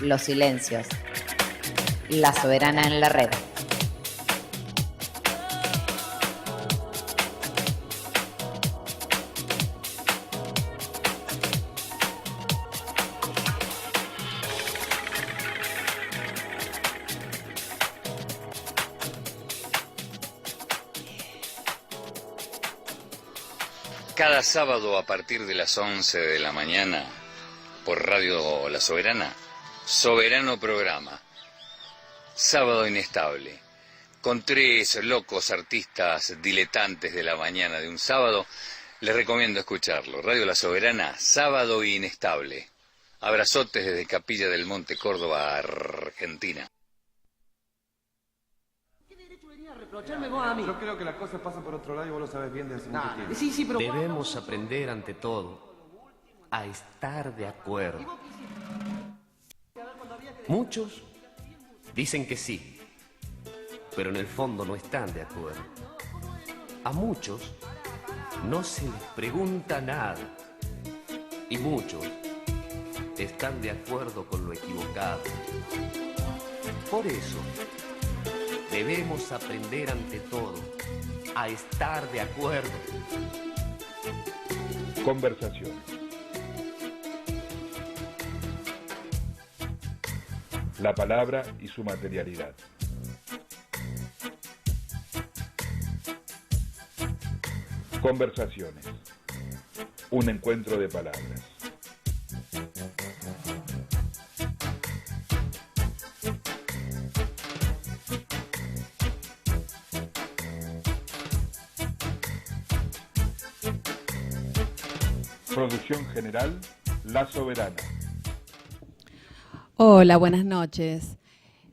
los silencios. La Soberana en la red. Cada sábado a partir de las 11 de la mañana, por Radio La Soberana, Soberano Programa. Sábado Inestable. Con 3 locos artistas diletantes de la mañana de un sábado, les recomiendo escucharlo. Radio La Soberana, Sábado Inestable. Abrazotes desde Capilla del Monte, Córdoba, Argentina. Yo creo que la cosa pasa por otro lado y vos lo sabes bien desde hace mucho tiempo. Sí, pero Debemos aprender ante todo a estar de acuerdo. Muchos dicen que sí, pero en el fondo no están de acuerdo. A muchos no se les pregunta nada y muchos están de acuerdo con lo equivocado. Por eso, debemos aprender ante todo a estar de acuerdo. Conversaciones. La palabra y su materialidad. Conversaciones. Un encuentro de palabras. Producción general, La Soberana. Hola, buenas noches.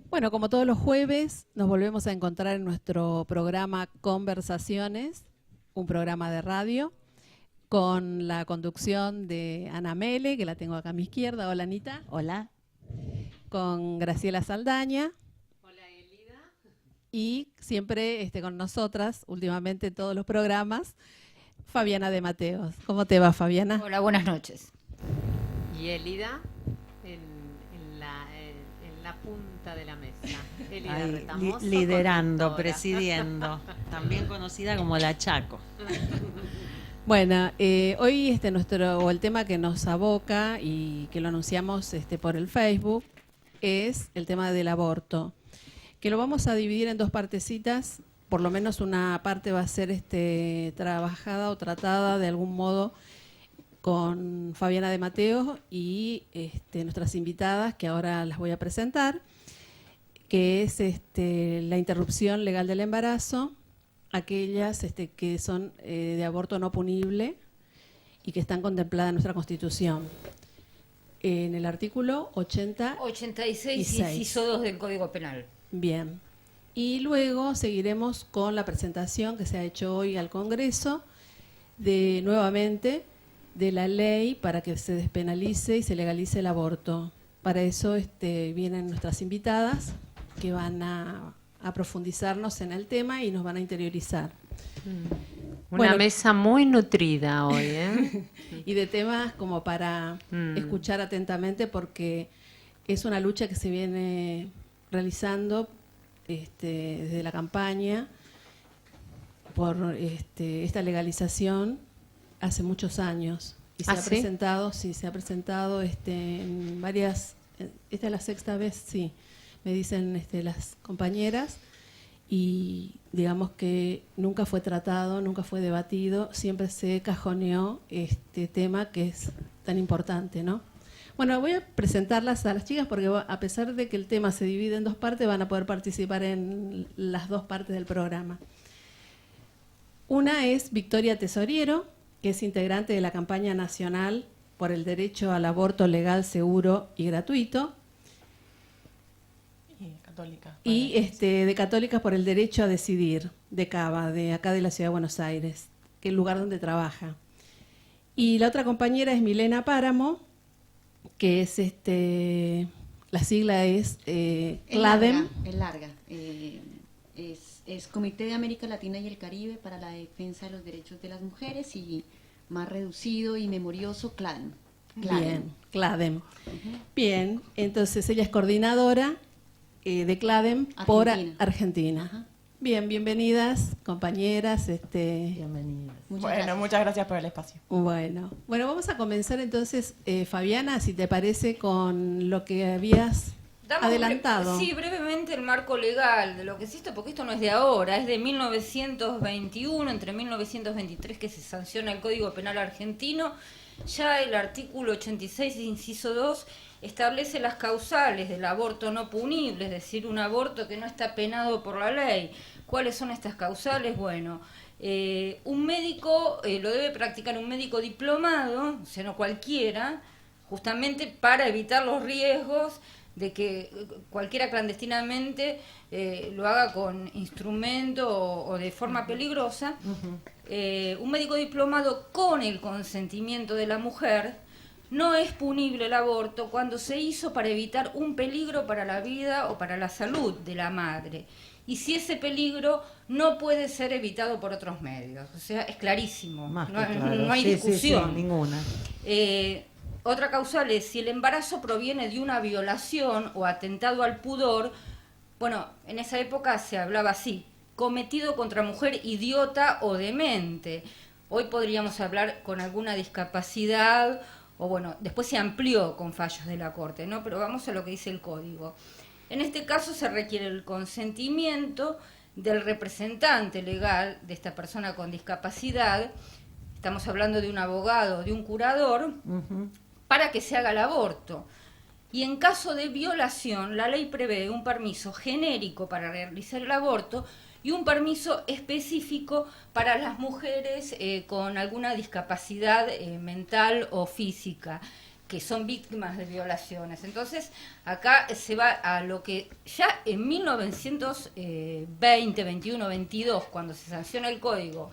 Bueno, como todos los jueves, nos volvemos a encontrar en nuestro programa Conversaciones, un programa de radio, con la conducción de Ana Mele, que la tengo acá a mi izquierda. Hola, Anita. Hola. Con Graciela Saldaña. Hola, Elida. Y siempre con nosotras, últimamente en todos los programas, Fabiana de Mateos. ¿Cómo te va, Fabiana? Hola, buenas noches. Y Elida en la punta de la mesa. Elida Retamoso, liderando, conductora. presidiendo, también conocida como la Chaco. Bueno, hoy el tema que nos aboca y que lo anunciamos por el Facebook es el tema del aborto, que lo vamos a dividir en 2 partecitas. Por lo menos una parte va a ser trabajada o tratada de algún modo con Fabiana de Mateo y nuestras invitadas, que ahora las voy a presentar, que es la interrupción legal del embarazo, aquellas que son de aborto no punible y que están contempladas en nuestra Constitución. En el artículo 86 y inciso 2 del Código Penal. Bien. Y luego seguiremos con la presentación que se ha hecho hoy al Congreso nuevamente de la ley para que se despenalice y se legalice el aborto. Para eso vienen nuestras invitadas que van a profundizarnos en el tema y nos van a interiorizar. Una mesa muy nutrida hoy, ¿eh? Y de temas como para escuchar atentamente, porque es una lucha que se viene realizando desde la campaña por esta legalización hace muchos años y se ha presentado en varias, esta es la 6ª vez, sí, me dicen las compañeras, y digamos que nunca fue tratado, nunca fue debatido, siempre se cajoneó este tema que es tan importante, ¿no? Bueno, voy a presentarlas a las chicas porque a pesar de que el tema se divide en 2 partes, van a poder participar en las 2 partes del programa. Una es Victoria Tesoriero, que es integrante de la campaña nacional por el derecho al aborto legal, seguro y gratuito. Y de Católicas por el derecho a decidir, de Cava, de acá de la Ciudad de Buenos Aires, que es el lugar donde trabaja. Y la otra compañera es Milena Páramo, que es la sigla es CLADEM. Es larga. Es Comité de América Latina y el Caribe para la Defensa de los Derechos de las Mujeres, y más reducido y memorioso, CLADEM. Bien, CLADEM. Bien, entonces ella es coordinadora de CLADEM por Argentina. Ajá. Bien, bienvenidas, compañeras. Bienvenidas. Muchas gracias por el espacio. Bueno, vamos a comenzar entonces, Fabiana, si te parece, con lo que habías adelantado. Sí, brevemente el marco legal de lo que es esto, porque esto no es de ahora, es de 1921, entre 1923 que se sanciona el Código Penal argentino. Ya el artículo 86, inciso 2, establece las causales del aborto no punible, es decir, un aborto que no está penado por la ley. ¿Cuáles son estas causales? Bueno, un médico lo debe practicar un médico diplomado, o sea, no cualquiera, justamente para evitar los riesgos de que cualquiera clandestinamente lo haga con instrumento o de forma peligrosa. Un médico diplomado con el consentimiento de la mujer. No es punible el aborto cuando se hizo para evitar un peligro para la vida o para la salud de la madre. Y si ese peligro no puede ser evitado por otros medios. O sea, es clarísimo. No hay discusión. Sí, ninguna. Otra causal es si el embarazo proviene de una violación o atentado al pudor. Bueno, en esa época se hablaba así: cometido contra mujer idiota o demente. Hoy podríamos hablar con alguna discapacidad, o bueno, después se amplió con fallos de la Corte, ¿no? Pero vamos a lo que dice el Código. En este caso se requiere el consentimiento del representante legal de esta persona con discapacidad. Estamos hablando de un abogado, de un curador, para que se haga el aborto. Y en caso de violación, la ley prevé un permiso genérico para realizar el aborto y un permiso específico para las mujeres con alguna discapacidad mental o física, que son víctimas de violaciones. Entonces, acá se va a lo que ya en 1920, 21, 22, cuando se sanciona el Código,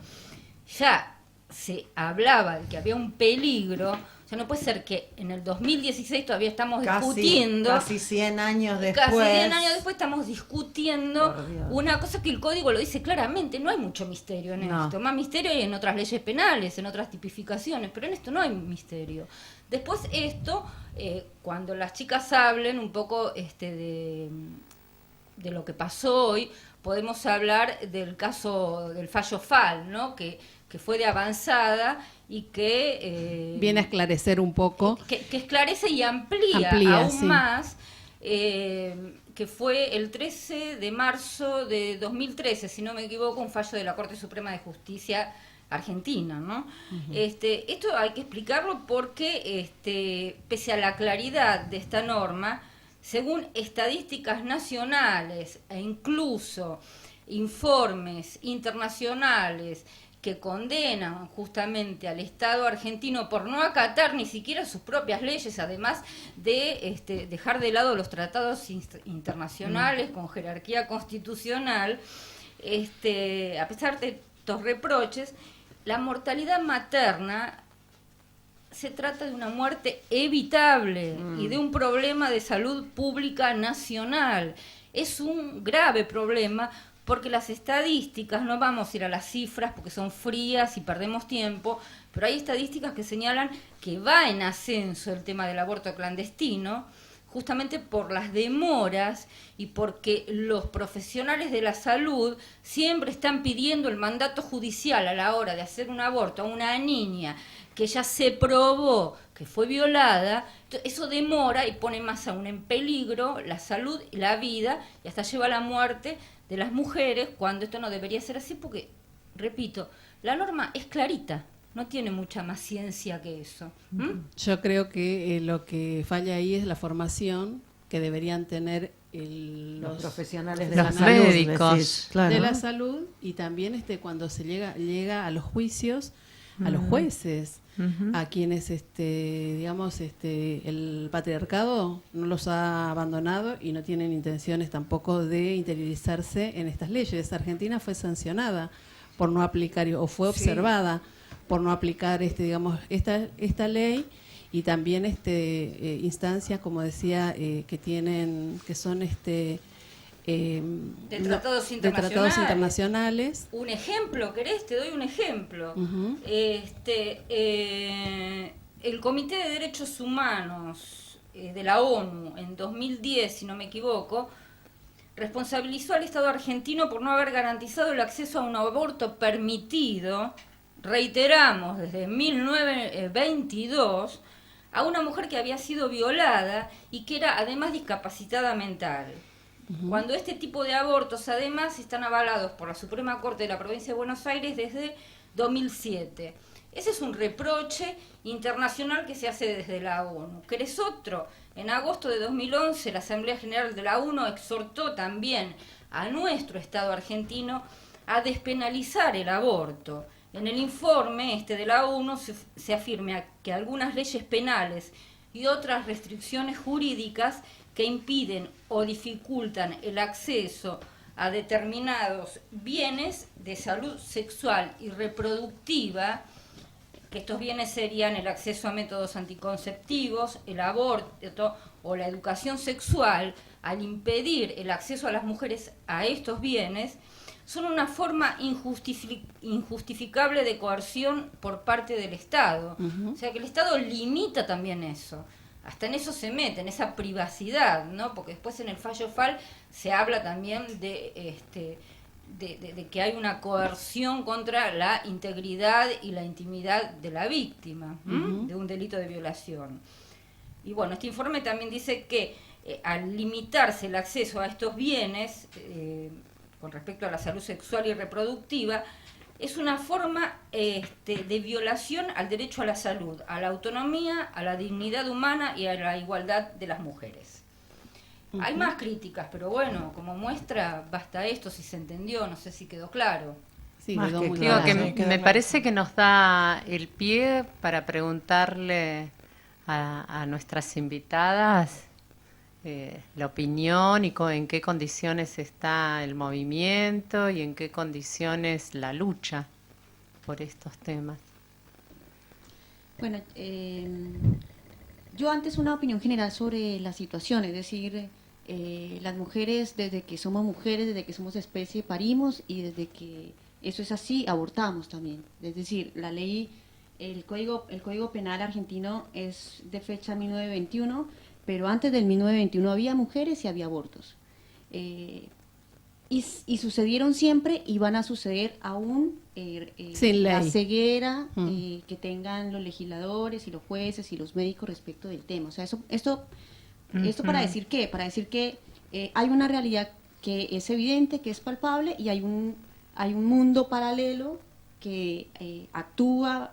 ya se hablaba de que había un peligro. O sea, no puede ser que en el 2016 todavía estamos discutiendo. Casi 100 años después. Casi 100 años después estamos discutiendo una cosa que el Código lo dice claramente. No hay mucho misterio en esto. Más misterio hay en otras leyes penales, en otras tipificaciones, pero en esto no hay misterio. Después esto, cuando las chicas hablen un poco de lo que pasó hoy, podemos hablar del caso del fallo FAL, ¿no? Que fue de avanzada y que viene a esclarecer un poco, que esclarece y amplía aún más, que fue el 13 de marzo de 2013, si no me equivoco, un fallo de la Corte Suprema de Justicia Argentina, ¿no? Esto hay que explicarlo porque pese a la claridad de esta norma, según estadísticas nacionales e incluso informes internacionales que condenan justamente al Estado argentino por no acatar ni siquiera sus propias leyes, además de dejar de lado los tratados internacionales con jerarquía constitucional, a pesar de estos reproches, la mortalidad materna se trata de una muerte evitable y de un problema de salud pública nacional. Es un grave problema porque las estadísticas, no vamos a ir a las cifras porque son frías y perdemos tiempo, pero hay estadísticas que señalan que va en ascenso el tema del aborto clandestino, justamente por las demoras y porque los profesionales de la salud siempre están pidiendo el mandato judicial a la hora de hacer un aborto a una niña que ya se probó que fue violada. Eso demora y pone más aún en peligro la salud y la vida y hasta lleva a la muerte de las mujeres, cuando esto no debería ser así porque, repito, la norma es clarita, no tiene mucha más ciencia que eso. Yo creo que lo que falla ahí es la formación que deberían tener los profesionales de los la médicos salud, de la salud, y también cuando se llega a los juicios, a los jueces, a quienes el patriarcado no los ha abandonado y no tienen intenciones tampoco de interiorizarse en estas leyes. Argentina fue sancionada por no aplicar, o fue observada por no aplicar esta ley, y también instancias, como decía, que son de tratados internacionales. Un ejemplo, ¿querés? Te doy un ejemplo. el Comité de Derechos Humanos de la ONU en 2010, si no me equivoco, responsabilizó al Estado argentino por no haber garantizado el acceso a un aborto permitido, reiteramos, desde 1922, a una mujer que había sido violada y que era además discapacitada mental. Cuando este tipo de abortos además están avalados por la Suprema Corte de la Provincia de Buenos Aires desde 2007. Ese es un reproche internacional que se hace desde la ONU. ¿Querés otro? En agosto de 2011 la Asamblea General de la ONU exhortó también a nuestro Estado argentino a despenalizar el aborto. En el informe de la ONU se afirma que algunas leyes penales y otras restricciones jurídicas que impiden o dificultan el acceso a determinados bienes de salud sexual y reproductiva, que estos bienes serían el acceso a métodos anticonceptivos, el aborto o la educación sexual, al impedir el acceso a las mujeres a estos bienes, son una forma injustificable de coerción por parte del Estado. O sea que el Estado limita también eso. Hasta en eso se mete, en esa privacidad, ¿no? Porque después en el fallo FAL se habla también de que hay una coerción contra la integridad y la intimidad de la víctima, de un delito de violación. Y bueno, este informe también dice que al limitarse el acceso a estos bienes, con respecto a la salud sexual y reproductiva, es una forma de violación al derecho a la salud, a la autonomía, a la dignidad humana y a la igualdad de las mujeres. Hay más críticas, pero bueno, como muestra, basta esto, si se entendió, no sé si quedó claro. Sí, Más quedó que muy claro. claro. Me parece que nos da el pie para preguntarle a nuestras invitadas la opinión y en qué condiciones está el movimiento y en qué condiciones la lucha por estos temas. Bueno, yo antes una opinión general sobre la situación, es decir, las mujeres desde que somos mujeres, desde que somos especie parimos y desde que eso es así abortamos también. Es decir, la ley, el código penal argentino es de fecha 1921, pero antes del 1921 había mujeres y había abortos. Y sucedieron siempre y van a suceder aún la ceguera que tengan los legisladores y los jueces y los médicos respecto del tema. O sea, esto para decir qué, para decir que hay una realidad que es evidente, que es palpable, y hay un mundo paralelo que actúa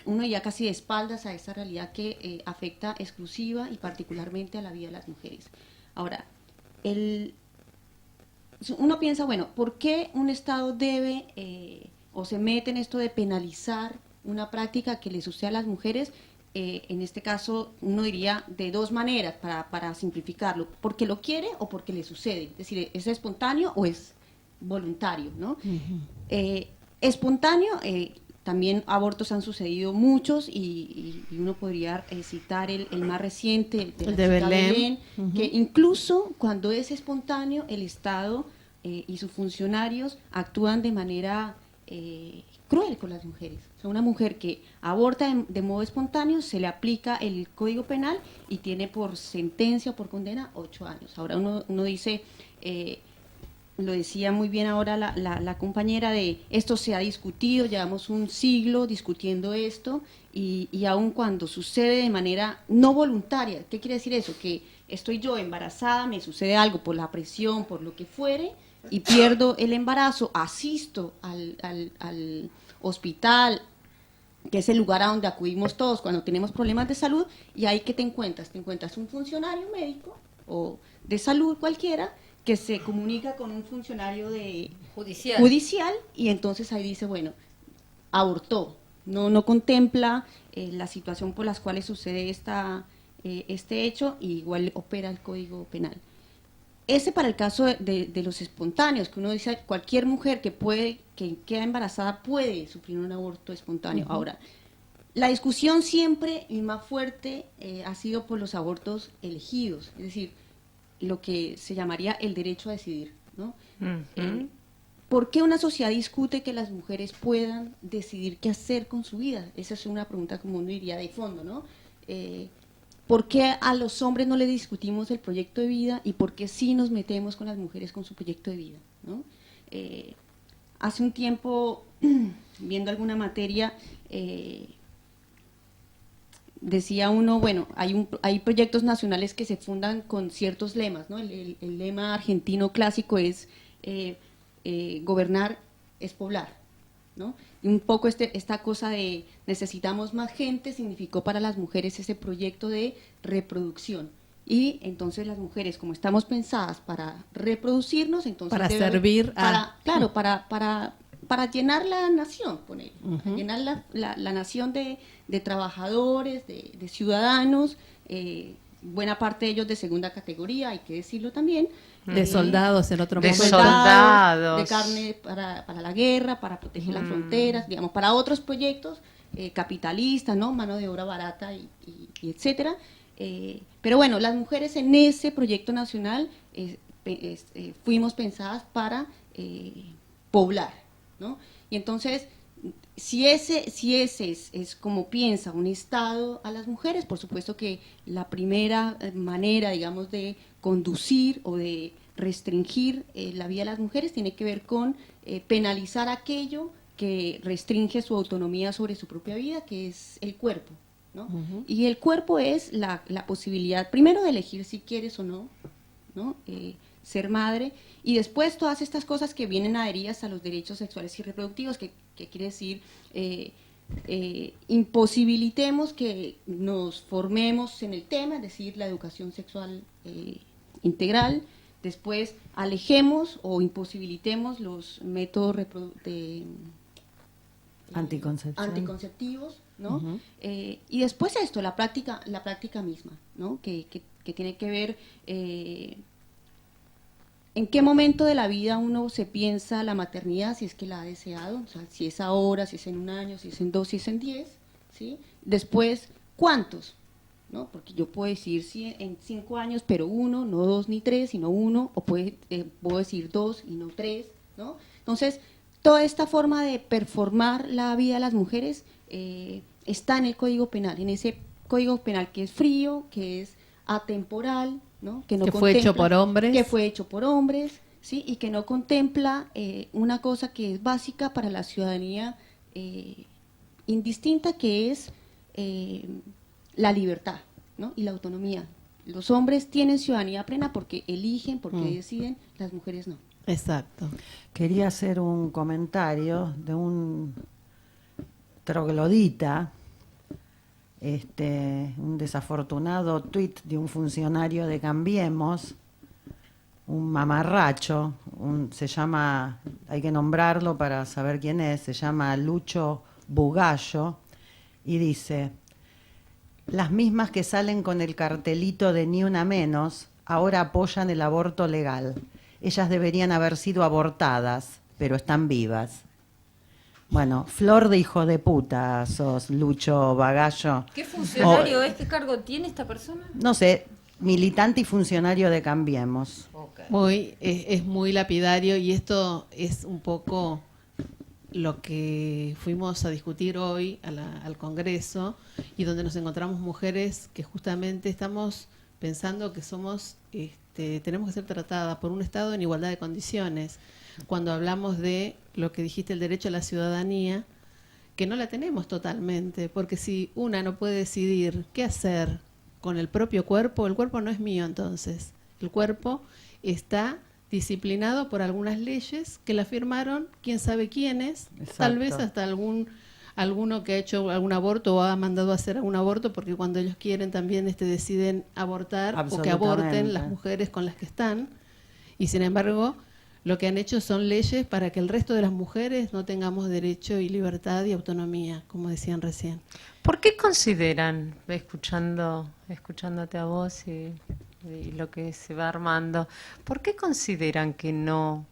uno ya casi de espaldas a esa realidad que afecta exclusiva y particularmente a la vida de las mujeres. Ahora, uno piensa, bueno, ¿por qué un Estado debe o se mete en esto de penalizar una práctica que le sucede a las mujeres? En este caso, uno diría de dos maneras para simplificarlo: porque lo quiere o porque le sucede. Es decir, ¿es espontáneo o es voluntario, ¿no? Espontáneo, también abortos han sucedido muchos y uno podría citar el más reciente, el de Belén, que incluso cuando es espontáneo, el Estado y sus funcionarios actúan de manera cruel con las mujeres. O sea, una mujer que aborta de modo espontáneo, se le aplica el Código Penal y tiene por sentencia o por condena 8 años. Ahora uno dice... lo decía muy bien ahora la compañera, de esto se ha discutido, llevamos un siglo discutiendo esto, y aun cuando sucede de manera no voluntaria. ¿Qué quiere decir eso? Que estoy yo embarazada, me sucede algo por la presión, por lo que fuere, y pierdo el embarazo, asisto al hospital, que es el lugar a donde acudimos todos cuando tenemos problemas de salud, y ahí ¿qué te encuentras? Te encuentras un funcionario médico o de salud cualquiera que se comunica con un funcionario judicial y entonces ahí dice, bueno, abortó, no contempla la situación por las cuales sucede este hecho, y igual opera el Código Penal. Ese para el caso de los espontáneos, que uno dice, cualquier mujer que queda embarazada puede sufrir un aborto espontáneo. Ahora, la discusión siempre y más fuerte ha sido por los abortos elegidos, es decir, lo que se llamaría el derecho a decidir, ¿no? ¿por qué una sociedad discute que las mujeres puedan decidir qué hacer con su vida? Esa es una pregunta como uno diría de fondo, ¿no? ¿Por qué a los hombres no le discutimos el proyecto de vida y por qué sí nos metemos con las mujeres con su proyecto de vida, ¿no? Hace un tiempo, viendo alguna materia, decía uno, bueno, hay proyectos nacionales que se fundan con ciertos lemas, ¿no? El lema argentino clásico es gobernar es poblar, ¿no? Y un poco esta cosa de necesitamos más gente significó para las mujeres ese proyecto de reproducción. Y entonces las mujeres, como estamos pensadas para reproducirnos, entonces para servir claro, para llenar la nación, llenar la nación de trabajadores, de ciudadanos, buena parte de ellos de segunda categoría, hay que decirlo también. De soldados en otro momento. De soldados. De carne para la guerra, para proteger las fronteras, digamos, para otros proyectos capitalistas, ¿no? Mano de obra barata y etcétera. Pero bueno, las mujeres en ese proyecto nacional fuimos pensadas para poblar, ¿no? Y entonces, si ese es como piensa un Estado a las mujeres, por supuesto que la primera manera, digamos, de conducir o de restringir la vida de las mujeres tiene que ver con penalizar aquello que restringe su autonomía sobre su propia vida, que es el cuerpo, ¿no? Y el cuerpo es la posibilidad, primero, de elegir si quieres o no, ¿no? Ser madre, y después todas estas cosas que vienen adheridas a los derechos sexuales y reproductivos, que quiere decir imposibilitemos que nos formemos en el tema, es decir, la educación sexual integral, después alejemos o imposibilitemos los métodos anticonceptivos, ¿no? Y después esto, la práctica misma, ¿no? Que tiene que ver en qué momento de la vida uno se piensa la maternidad, si es que la ha deseado, o sea, si es ahora, si es en 1 año, si es en 2, si es en 10, ¿sí? Después, ¿cuántos? ¿No? Porque yo puedo decir si en 5 años, pero 1, no 2 ni 3, sino 1, o puedo decir 2 y no 3, ¿no? Entonces, toda esta forma de performar la vida de las mujeres está en el Código Penal, en ese Código Penal que es frío, que es atemporal, ¿no? Que fue hecho por hombres. Que fue hecho por hombres, ¿sí? Y que no contempla una cosa que es básica para la ciudadanía indistinta, que es la libertad, ¿no? Y la autonomía. Los hombres tienen ciudadanía plena porque eligen, porque deciden, las mujeres no. Exacto. Quería hacer un comentario de un troglodita, un desafortunado tuit de un funcionario de Cambiemos, un mamarracho, se llama, hay que nombrarlo para saber quién es, se llama Lucho Bugallo, y dice: las mismas que salen con el cartelito de ni una menos, ahora apoyan el aborto legal. Ellas deberían haber sido abortadas, pero están vivas. Bueno, flor de hijo de puta sos, Lucho Bagallo. ¿Qué funcionario es? ¿Qué cargo tiene esta persona? No sé, militante y funcionario de Cambiemos. Okay. Es muy lapidario, y esto es un poco lo que fuimos a discutir hoy al Congreso, y donde nos encontramos mujeres que justamente estamos pensando que somos, tenemos que ser tratadas por un Estado en igualdad de condiciones. Cuando hablamos de lo que dijiste, el derecho a la ciudadanía, que no la tenemos totalmente, porque si una no puede decidir qué hacer con el propio cuerpo, el cuerpo no es mío entonces. El cuerpo está disciplinado por algunas leyes que la firmaron quién sabe quiénes, tal vez hasta alguno que ha hecho algún aborto o ha mandado a hacer algún aborto, porque cuando ellos quieren también deciden abortar o que aborten las mujeres con las que están, y sin embargo lo que han hecho son leyes para que el resto de las mujeres no tengamos derecho y libertad y autonomía, como decían recién. ¿Por qué consideran, escuchándote a vos y lo que se va armando, por qué consideran que no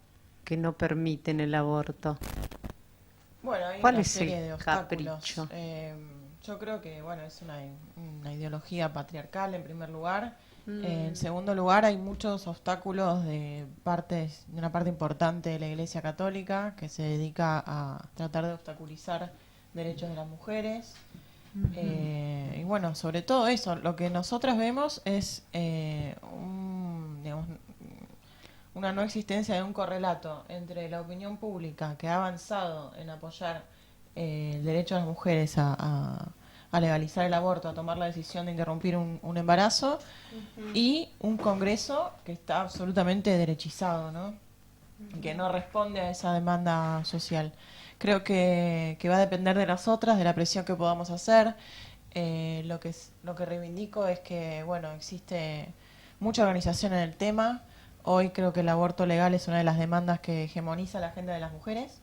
permiten el aborto? Bueno, hay ¿Cuál una es serie el de obstáculos. capricho? Yo creo que es una ideología patriarcal en primer lugar, En segundo lugar, hay muchos obstáculos de una parte importante de la Iglesia Católica que se dedica a tratar de obstaculizar derechos de las mujeres. Y bueno, sobre todo eso, lo que nosotras vemos es una no existencia de un correlato entre la opinión pública que ha avanzado en apoyar el derecho de las mujeres a legalizar el aborto, a tomar la decisión de interrumpir un embarazo, y un Congreso que está absolutamente derechizado, ¿no? Que no responde a esa demanda social. Creo que va a depender de las otras, de la presión que podamos hacer. Lo que reivindico es que, bueno, existe mucha organización en el tema. Hoy creo que el aborto legal es una de las demandas que hegemoniza la agenda de las mujeres.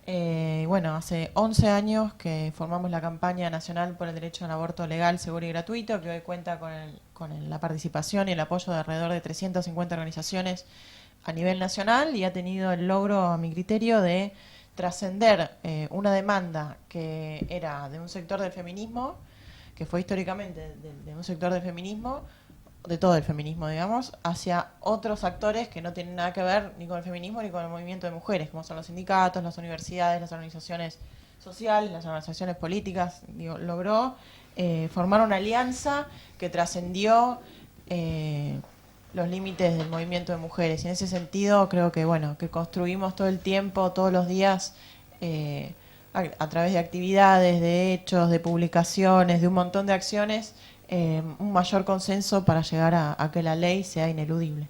Bueno, hace 11 años que formamos la campaña nacional por el derecho al aborto legal, seguro y gratuito, que hoy cuenta con la participación y el apoyo de alrededor de 350 organizaciones a nivel nacional, y ha tenido el logro, a mi criterio, de trascender una demanda que era de un sector del feminismo, que fue históricamente de un sector del feminismo, de todo el feminismo, digamos, hacia otros actores que no tienen nada que ver ni con el feminismo ni con el movimiento de mujeres, como son los sindicatos, las universidades, las organizaciones sociales, las organizaciones políticas. Digo, logró formar una alianza que trascendió los límites del movimiento de mujeres. Y en ese sentido creo que, bueno, que construimos todo el tiempo, todos los días, a través de actividades, de hechos, de publicaciones, de un montón de acciones, un mayor consenso para llegar a que la ley sea ineludible.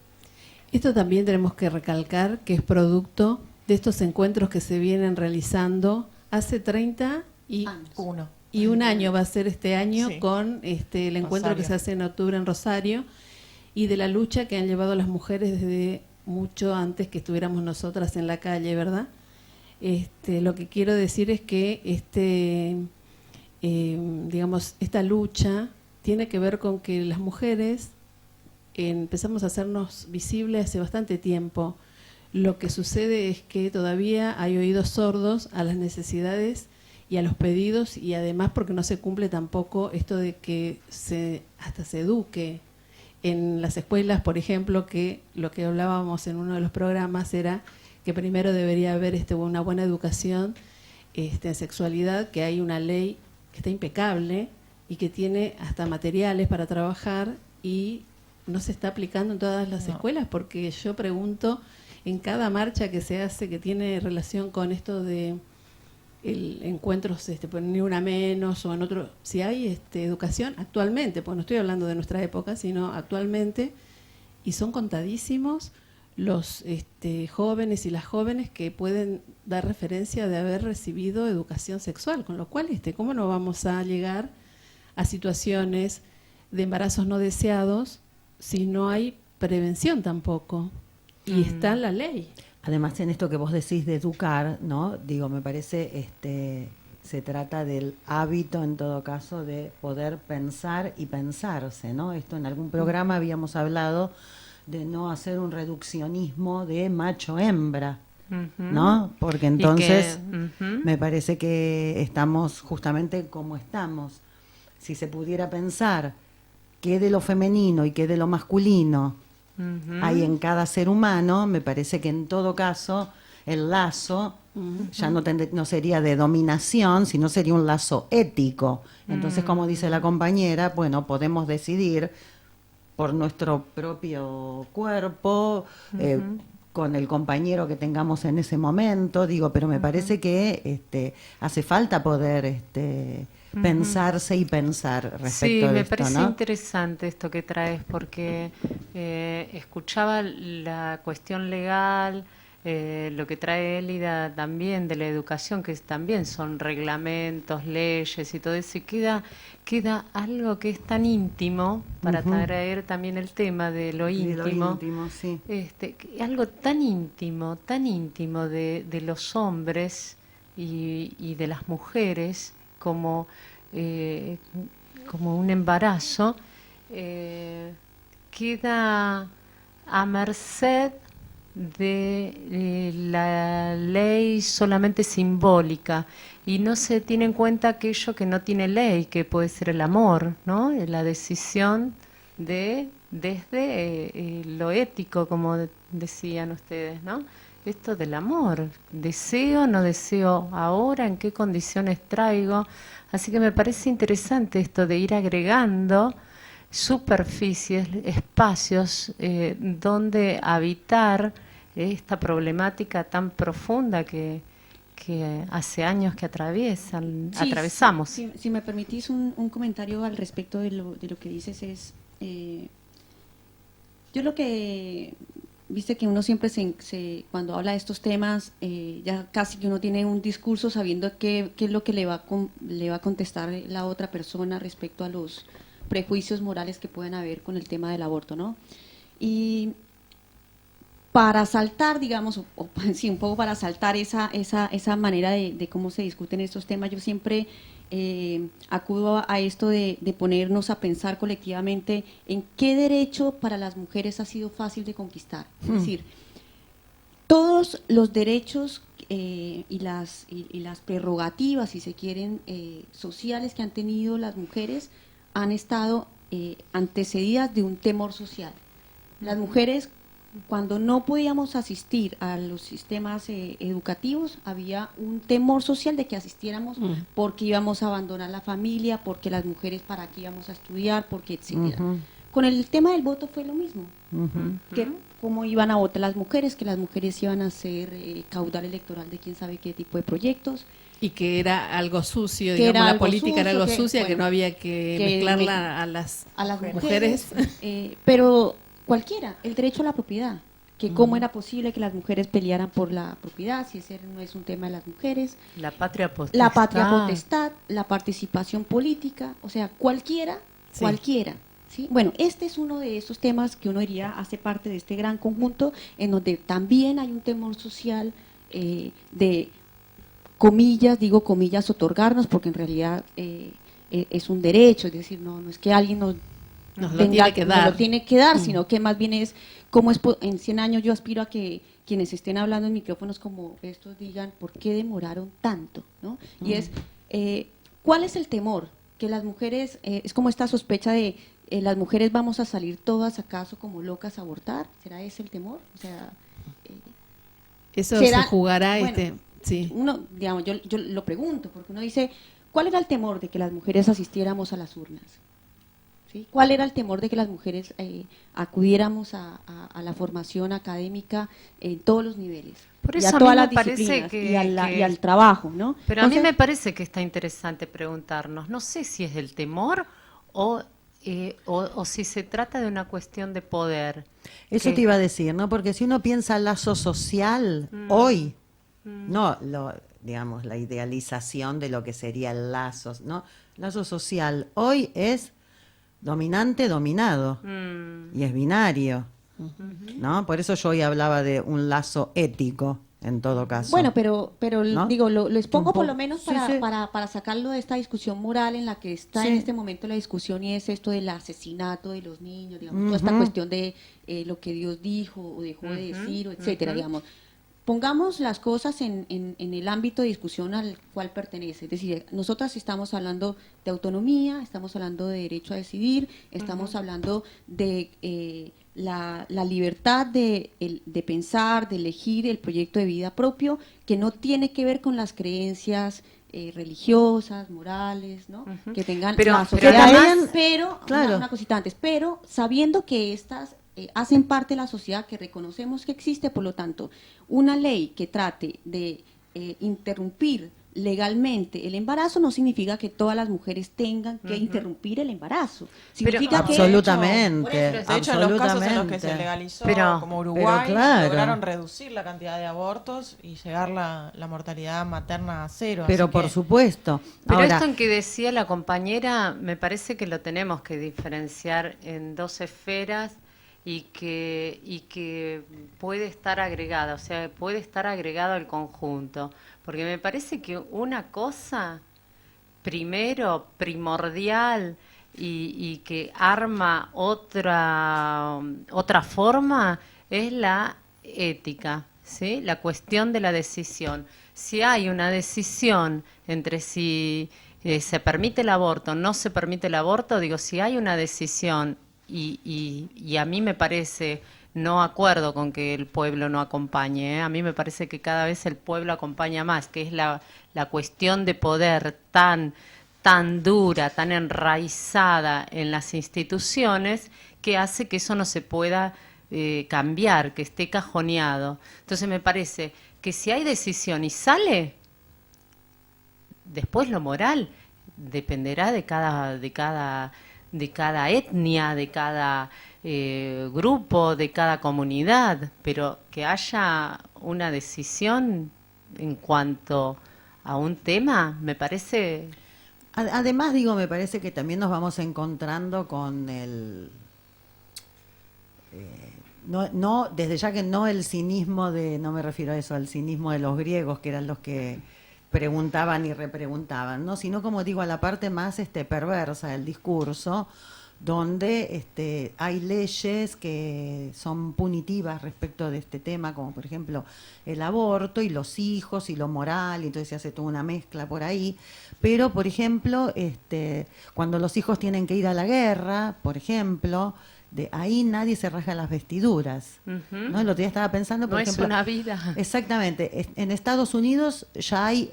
Esto también tenemos que recalcar que es producto de estos encuentros que se vienen realizando hace 31 año va a ser este año, sí, con el encuentro Rosario, que se hace en octubre en Rosario, y de la lucha que han llevado las mujeres desde mucho antes que estuviéramos nosotras en la calle, ¿verdad? Lo que quiero decir es que digamos, esta lucha tiene que ver con que las mujeres empezamos a hacernos visibles hace bastante tiempo. Lo que sucede es que todavía hay oídos sordos a las necesidades y a los pedidos, y además porque no se cumple tampoco esto de que hasta se eduque en las escuelas, por ejemplo, que lo que hablábamos en uno de los programas era que primero debería haber una buena educación en sexualidad, que hay una ley que está impecable y que tiene hasta materiales para trabajar, y no se está aplicando en todas las escuelas, porque yo pregunto en cada marcha que se hace que tiene relación con esto de encuentros ni una menos o en otro, si hay educación actualmente, pues no estoy hablando de nuestra época, sino actualmente, y son contadísimos los jóvenes y las jóvenes que pueden dar referencia de haber recibido educación sexual, con lo cual ¿cómo no vamos a llegar a situaciones de embarazos no deseados si no hay prevención tampoco? Y está la ley. Además, en esto que vos decís de educar, ¿no? Digo, me parece se trata del hábito, en todo caso, de poder pensar y pensarse, ¿no? Esto en algún programa habíamos hablado de no hacer un reduccionismo de macho-hembra, ¿no? Porque entonces me parece que estamos justamente como estamos. Si se pudiera pensar qué de lo femenino y qué de lo masculino hay en cada ser humano, me parece que en todo caso el lazo ya no sería de dominación, sino sería un lazo ético. Entonces, como dice la compañera, bueno, podemos decidir por nuestro propio cuerpo, con el compañero que tengamos en ese momento, pero me parece que hace falta poder pensarse y pensar respecto a esto, sí, me parece ¿no? interesante esto que traes, porque escuchaba la cuestión legal, lo que trae Élida también de la educación, que también son reglamentos, leyes y todo eso, y queda algo que es tan íntimo, para traer también el tema de lo íntimo, Sí. Algo tan íntimo de los hombres y de las mujeres, como un embarazo, queda a merced de la ley solamente simbólica, y no se tiene en cuenta aquello que no tiene ley, que puede ser el amor, ¿no? La decisión de desde lo ético, como decían ustedes, ¿no? Esto del amor, deseo, no deseo ahora, en qué condiciones traigo. Así que me parece interesante esto de ir agregando superficies, espacios donde habitar esta problemática tan profunda que hace años que atravesamos. Si me permitís un comentario al respecto de lo que dices es, yo lo que, viste que uno siempre cuando habla de estos temas, ya casi que uno tiene un discurso sabiendo qué es lo que le va a contestar la otra persona respecto a los prejuicios morales que pueden haber con el tema del aborto, ¿no? Y para saltar, digamos, sí, un poco para saltar esa manera de cómo se discuten estos temas, yo siempre acudo a esto de ponernos a pensar colectivamente en qué derecho para las mujeres ha sido fácil de conquistar. Es decir, todos los derechos y las prerrogativas, si se quieren, sociales que han tenido las mujeres han estado antecedidas de un temor social. Las mujeres, cuando no podíamos asistir a los sistemas educativos, había un temor social de que asistiéramos porque íbamos a abandonar la familia, porque las mujeres para qué íbamos a estudiar, porque etcétera. Con el tema del voto fue lo mismo, que cómo iban a votar las mujeres, que las mujeres iban a ser caudal electoral de quién sabe qué tipo de proyectos. Y que era algo sucio, digamos, la política era algo sucia, que no había que mezclarla a las mujeres. Pero cualquiera, el derecho a la propiedad, que cómo era posible que las mujeres pelearan por la propiedad, si ese no es un tema de las mujeres. La patria potestad. La patria potestad, la participación política, o sea, cualquiera. ¿Sí? Bueno, este es uno de esos temas que uno diría hace parte de este gran conjunto, en donde también hay un temor social de comillas, digo comillas, otorgarnos, porque en realidad es un derecho, es decir, no es que alguien nos lo tiene que dar, sino que más bien es cómo es en 100 años yo aspiro a que quienes estén hablando en micrófonos como estos digan por qué demoraron tanto, ¿no? Y es ¿cuál es el temor? Que las mujeres, es como esta sospecha de las mujeres vamos a salir todas acaso como locas a abortar, ¿será ese el temor? O sea, eso se jugará sí. Uno, digamos, yo lo pregunto, porque uno dice, ¿cuál era el temor de que las mujeres asistiéramos a las urnas? ¿Sí? ¿Cuál era el temor de que las mujeres acudiéramos a la formación académica en todos los niveles? Por eso y a todas las disciplinas y al trabajo, ¿no? Pero entonces, a mí me parece que está interesante preguntarnos, no sé si es el temor o si se trata de una cuestión de poder. Eso te iba a decir, ¿no? Porque si uno piensa lazo social hoy, no digamos la idealización de lo que sería el lazo, ¿no? Lazo social hoy es dominante, dominado, y es binario, ¿no? Por eso yo hoy hablaba de un lazo ético, en todo caso. Bueno, pero ¿no? digo, lo expongo por lo menos para sacarlo de esta discusión moral en la que está en este momento la discusión, y es esto del asesinato de los niños, digamos, toda esta cuestión de lo que Dios dijo o dejó de decir, o etcétera, digamos. Pongamos las cosas en el ámbito de discusión al cual pertenece. Es decir, nosotras estamos hablando de autonomía, estamos hablando de derecho a decidir, estamos hablando de la libertad de pensar, de elegir el proyecto de vida propio, que no tiene que ver con las creencias religiosas, morales, ¿no? Que tengan la sociedad, pero claro, una cosita antes, pero sabiendo que estas hacen parte de la sociedad, que reconocemos que existe, por lo tanto, una ley que trate de interrumpir legalmente el embarazo no significa que todas las mujeres tengan que interrumpir el embarazo. Significa absolutamente. De hecho, en los casos en los que se legalizó, como Uruguay, lograron reducir la cantidad de abortos y llegar la mortalidad materna a 0. Pero por supuesto. Pero ahora, esto en que decía la compañera, me parece que lo tenemos que diferenciar en dos esferas y que puede estar agregada, o sea, puede estar agregado al conjunto. Porque me parece que una cosa, primero, primordial y que arma otra forma, es la ética, ¿sí? La cuestión de la decisión. Si hay una decisión entre si se permite el aborto o no se permite el aborto, digo, si hay una decisión y a mí me parece, no acuerdo con que el pueblo no acompañe, a mí me parece que cada vez el pueblo acompaña más, que es la cuestión de poder tan dura, tan enraizada en las instituciones, que hace que eso no se pueda cambiar, que esté cajoneado. Entonces me parece que si hay decisión y sale, después lo moral dependerá de cada etnia, de cada grupo, de cada comunidad, pero que haya una decisión en cuanto a un tema, me parece... Además, digo, me parece que también nos vamos encontrando con el... no, desde ya que no el cinismo no me refiero a eso, al cinismo de los griegos, que eran los que preguntaban y repreguntaban, ¿no? Sino, como digo, a la parte más perversa del discurso, donde hay leyes que son punitivas respecto de este tema, como por ejemplo el aborto y los hijos y lo moral, y entonces se hace toda una mezcla por ahí. Pero, por ejemplo, cuando los hijos tienen que ir a la guerra, por ejemplo, de ahí nadie se rasga las vestiduras, ¿no? El otro día estaba pensando, por ejemplo, es una vida. Exactamente. En Estados Unidos ya hay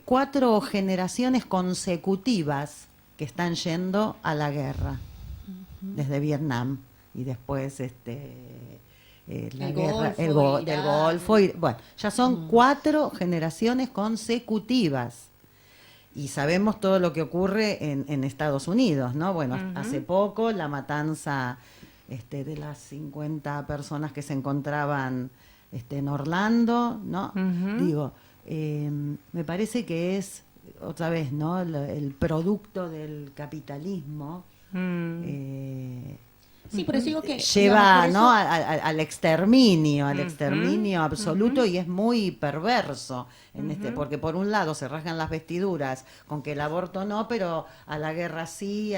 4 generaciones consecutivas que están yendo a la guerra, desde Vietnam y después la guerra del Golfo. Bueno, ya son 4 generaciones consecutivas. Y sabemos todo lo que ocurre en Estados Unidos, ¿no? Bueno, hace poco la matanza de las 50 personas que se encontraban en Orlando, ¿no? Digo, me parece que es, otra vez, ¿no? El producto del capitalismo. Sí, por eso digo que lleva, digamos, ¿no? al exterminio absoluto, y es muy perverso porque por un lado se rasgan las vestiduras con que el aborto no, pero a la guerra sí,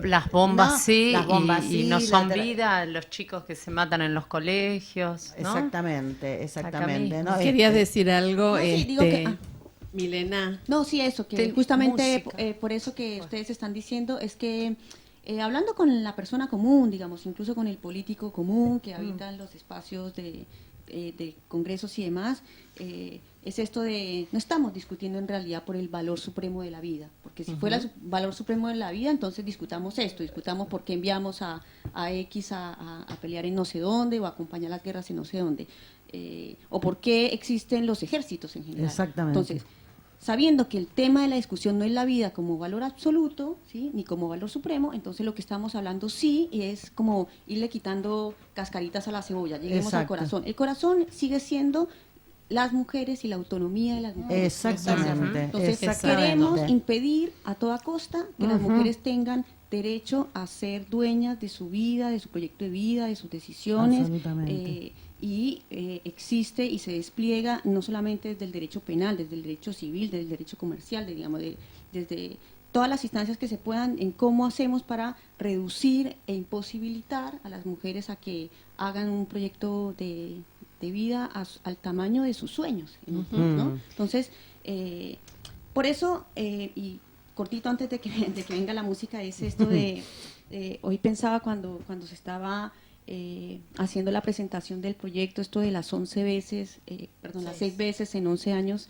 las bombas, ¿no? Sí, las bombas y no son vida, los chicos que se matan en los colegios, ¿no? Exactamente, ¿no? Querías decir algo, no, sí, digo que, Milena. No, sí, eso, que justamente por eso que ustedes están diciendo es que hablando con la persona común, digamos, incluso con el político común que habita en los espacios de congresos y demás, es esto de, no estamos discutiendo en realidad por el valor supremo de la vida, porque si fuera el valor supremo de la vida, entonces discutamos por qué enviamos a X a pelear en no sé dónde, o a acompañar las guerras en no sé dónde, o por qué existen los ejércitos en general. Exactamente. Entonces, sabiendo que el tema de la discusión no es la vida como valor absoluto, ¿sí? Ni como valor supremo, entonces lo que estamos hablando sí es como irle quitando cascaritas a la cebolla, lleguemos al corazón. El corazón sigue siendo las mujeres y la autonomía de las mujeres. Exactamente. Entonces queremos impedir a toda costa que las mujeres tengan derecho a ser dueñas de su vida, de su proyecto de vida, de sus decisiones. Absolutamente. Y existe y se despliega no solamente desde el derecho penal, desde el derecho civil, desde el derecho comercial, desde todas las instancias que se puedan, en cómo hacemos para reducir e imposibilitar a las mujeres a que hagan un proyecto de vida al tamaño de sus sueños, ¿no? Entonces, por eso, y cortito antes de que venga la música, es esto de, hoy pensaba cuando se estaba haciendo la presentación del proyecto, esto de las 11 veces, las 6 veces en 11 años,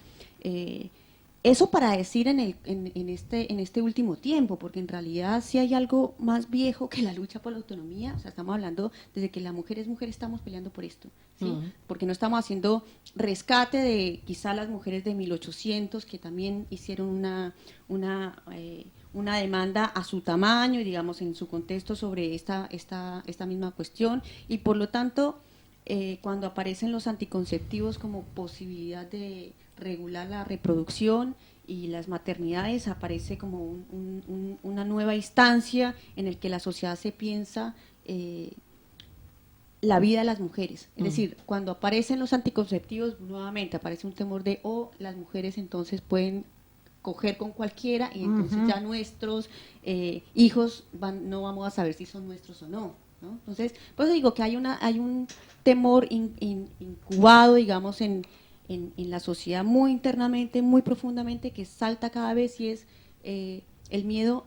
eso para decir en este último tiempo, porque en realidad si hay algo más viejo que la lucha por la autonomía, o sea, estamos hablando desde que la mujer es mujer, estamos peleando por esto, ¿sí? Porque no estamos haciendo rescate de quizá las mujeres de 1800 que también hicieron una demanda a su tamaño y digamos en su contexto sobre esta misma cuestión, y por lo tanto cuando aparecen los anticonceptivos como posibilidad de regular la reproducción y las maternidades, aparece como una nueva instancia en el que la sociedad se piensa la vida de las mujeres. Es decir, cuando aparecen los anticonceptivos, nuevamente aparece un temor de las mujeres entonces pueden coger con cualquiera y entonces ya nuestros hijos no vamos a saber si son nuestros o no, ¿no? Entonces, por eso digo que hay un temor incubado, digamos, en la sociedad muy internamente, muy profundamente, que salta cada vez, y es el miedo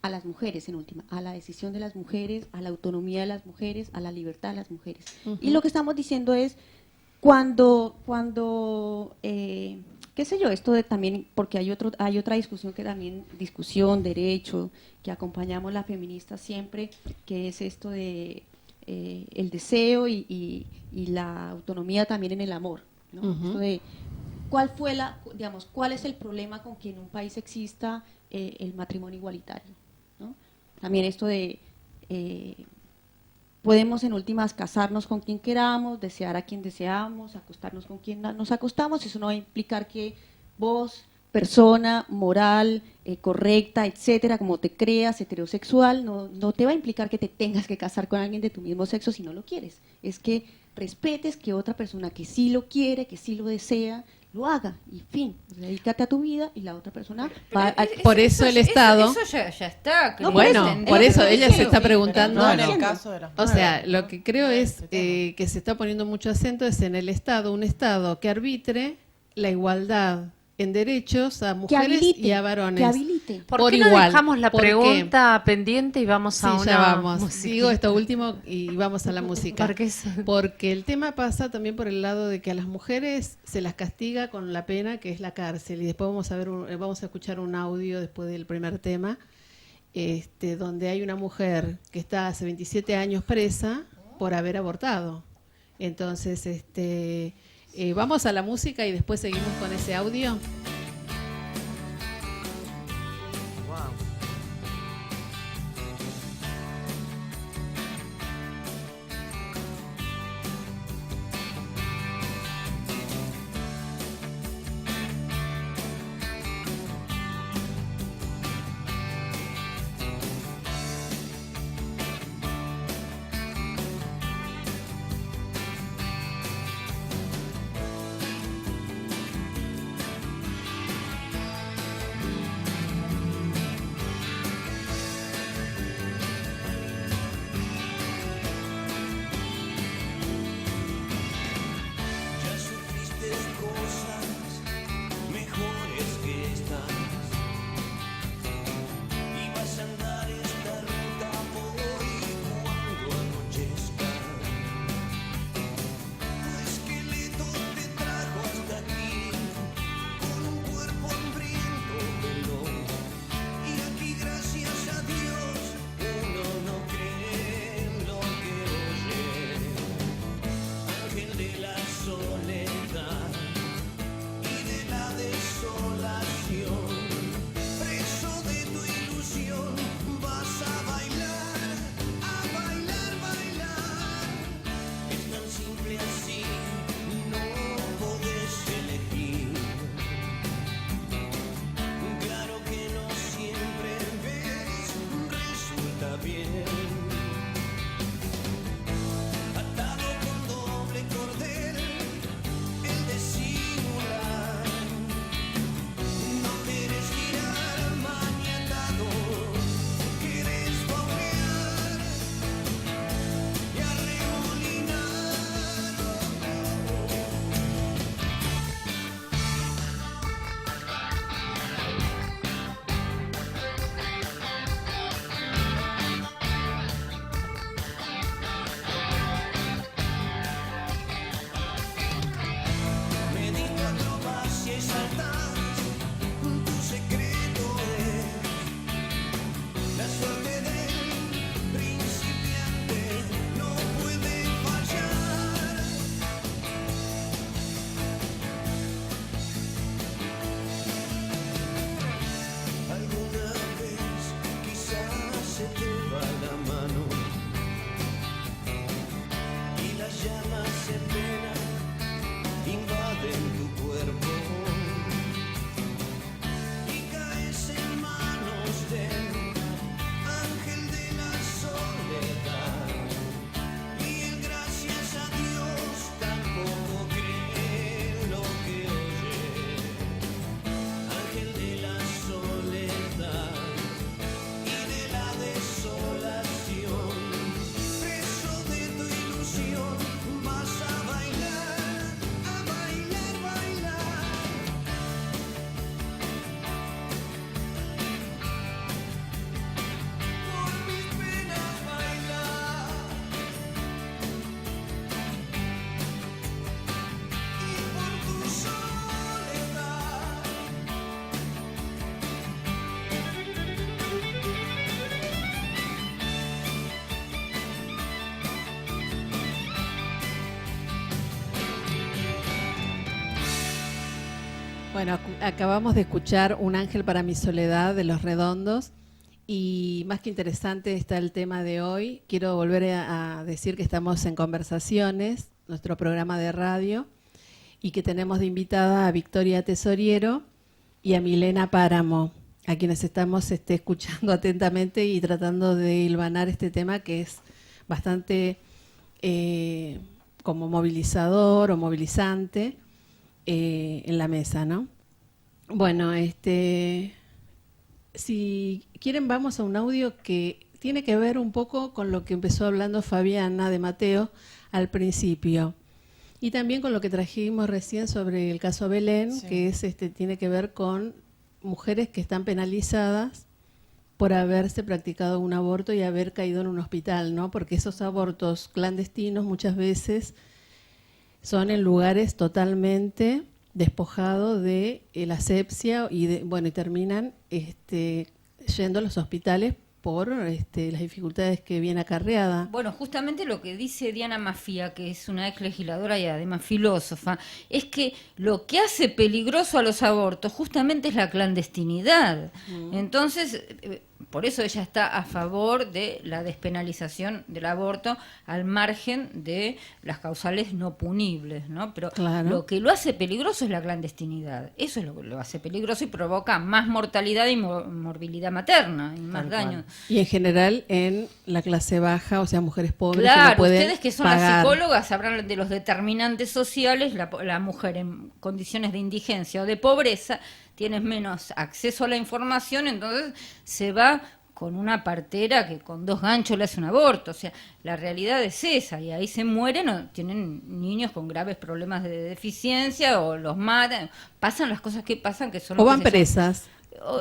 a las mujeres en última, a la decisión de las mujeres, a la autonomía de las mujeres, a la libertad de las mujeres. Y lo que estamos diciendo es, cuando qué sé yo, esto de también, porque hay otra discusión que también, discusión, derecho, que acompañamos las feministas siempre, que es esto de el deseo y la autonomía también en el amor, ¿no? Esto de cuál es el problema con que en un país exista el matrimonio igualitario, ¿no? También esto de podemos en últimas casarnos con quien queramos, desear a quien deseamos, acostarnos con quien nos acostamos, eso no va a implicar que vos, persona moral, correcta, etcétera, como te creas, heterosexual, no te va a implicar que te tengas que casar con alguien de tu mismo sexo si no lo quieres. Es que respetes que otra persona que sí lo quiere, que sí lo desea, lo haga, y fin, dedícate a tu vida y la otra persona va a... Por eso el Estado... Eso ya está. No, bueno, por eso ella se está preguntando... No, en el caso de las o sea, lo que creo es que se está poniendo mucho acento es en el Estado, un Estado que arbitre la igualdad en derechos a mujeres y a varones. Que habilite. ¿Por qué no dejamos la pregunta pendiente y vamos a una ya vamos. musiquita? Digo esto último y vamos a la música. Porque el tema pasa también por el lado de que a las mujeres se las castiga con la pena que es la cárcel. Y después vamos a escuchar un audio después del primer tema, donde hay una mujer que está hace 27 años presa por haber abortado. Entonces, vamos a la música y después seguimos con ese audio. Bueno, acabamos de escuchar Un ángel para mi soledad de Los Redondos y más que interesante está el tema de hoy. Quiero volver a decir que estamos en Conversaciones, nuestro programa de radio, y que tenemos de invitada a Victoria Tesoriero y a Milena Páramo, a quienes estamos escuchando atentamente y tratando de hilvanar este tema que es bastante como movilizador o movilizante en la mesa, ¿no? Bueno, si quieren vamos a un audio que tiene que ver un poco con lo que empezó hablando Fabiana de Mateo al principio y también con lo que trajimos recién sobre el caso Belén, sí, que es tiene que ver con mujeres que están penalizadas por haberse practicado un aborto y haber caído en un hospital, ¿no? Porque esos abortos clandestinos muchas veces son en lugares totalmente despojados de la asepsia y terminan yendo a los hospitales por las dificultades que viene acarreada. Bueno, justamente lo que dice Diana Mafia, que es una ex legisladora y además filósofa, es que lo que hace peligroso a los abortos justamente es la clandestinidad. Entonces, por eso ella está a favor de la despenalización del aborto al margen de las causales no punibles, ¿no? Pero claro, lo que lo hace peligroso es la clandestinidad. Eso es lo que lo hace peligroso y provoca más mortalidad y morbilidad materna y más daño. Y en general en la clase baja, o sea, mujeres pobres, claro, que no pueden ustedes que son pagar. Las psicólogas sabrán de los determinantes sociales. La mujer en condiciones de indigencia o de pobreza tiene menos acceso a la información, entonces se va con una partera que con 2 ganchos le hace un aborto. O sea, la realidad es esa, y ahí se mueren o tienen niños con graves problemas de deficiencia o los matan. Pasan las cosas que pasan, que son... O van presas,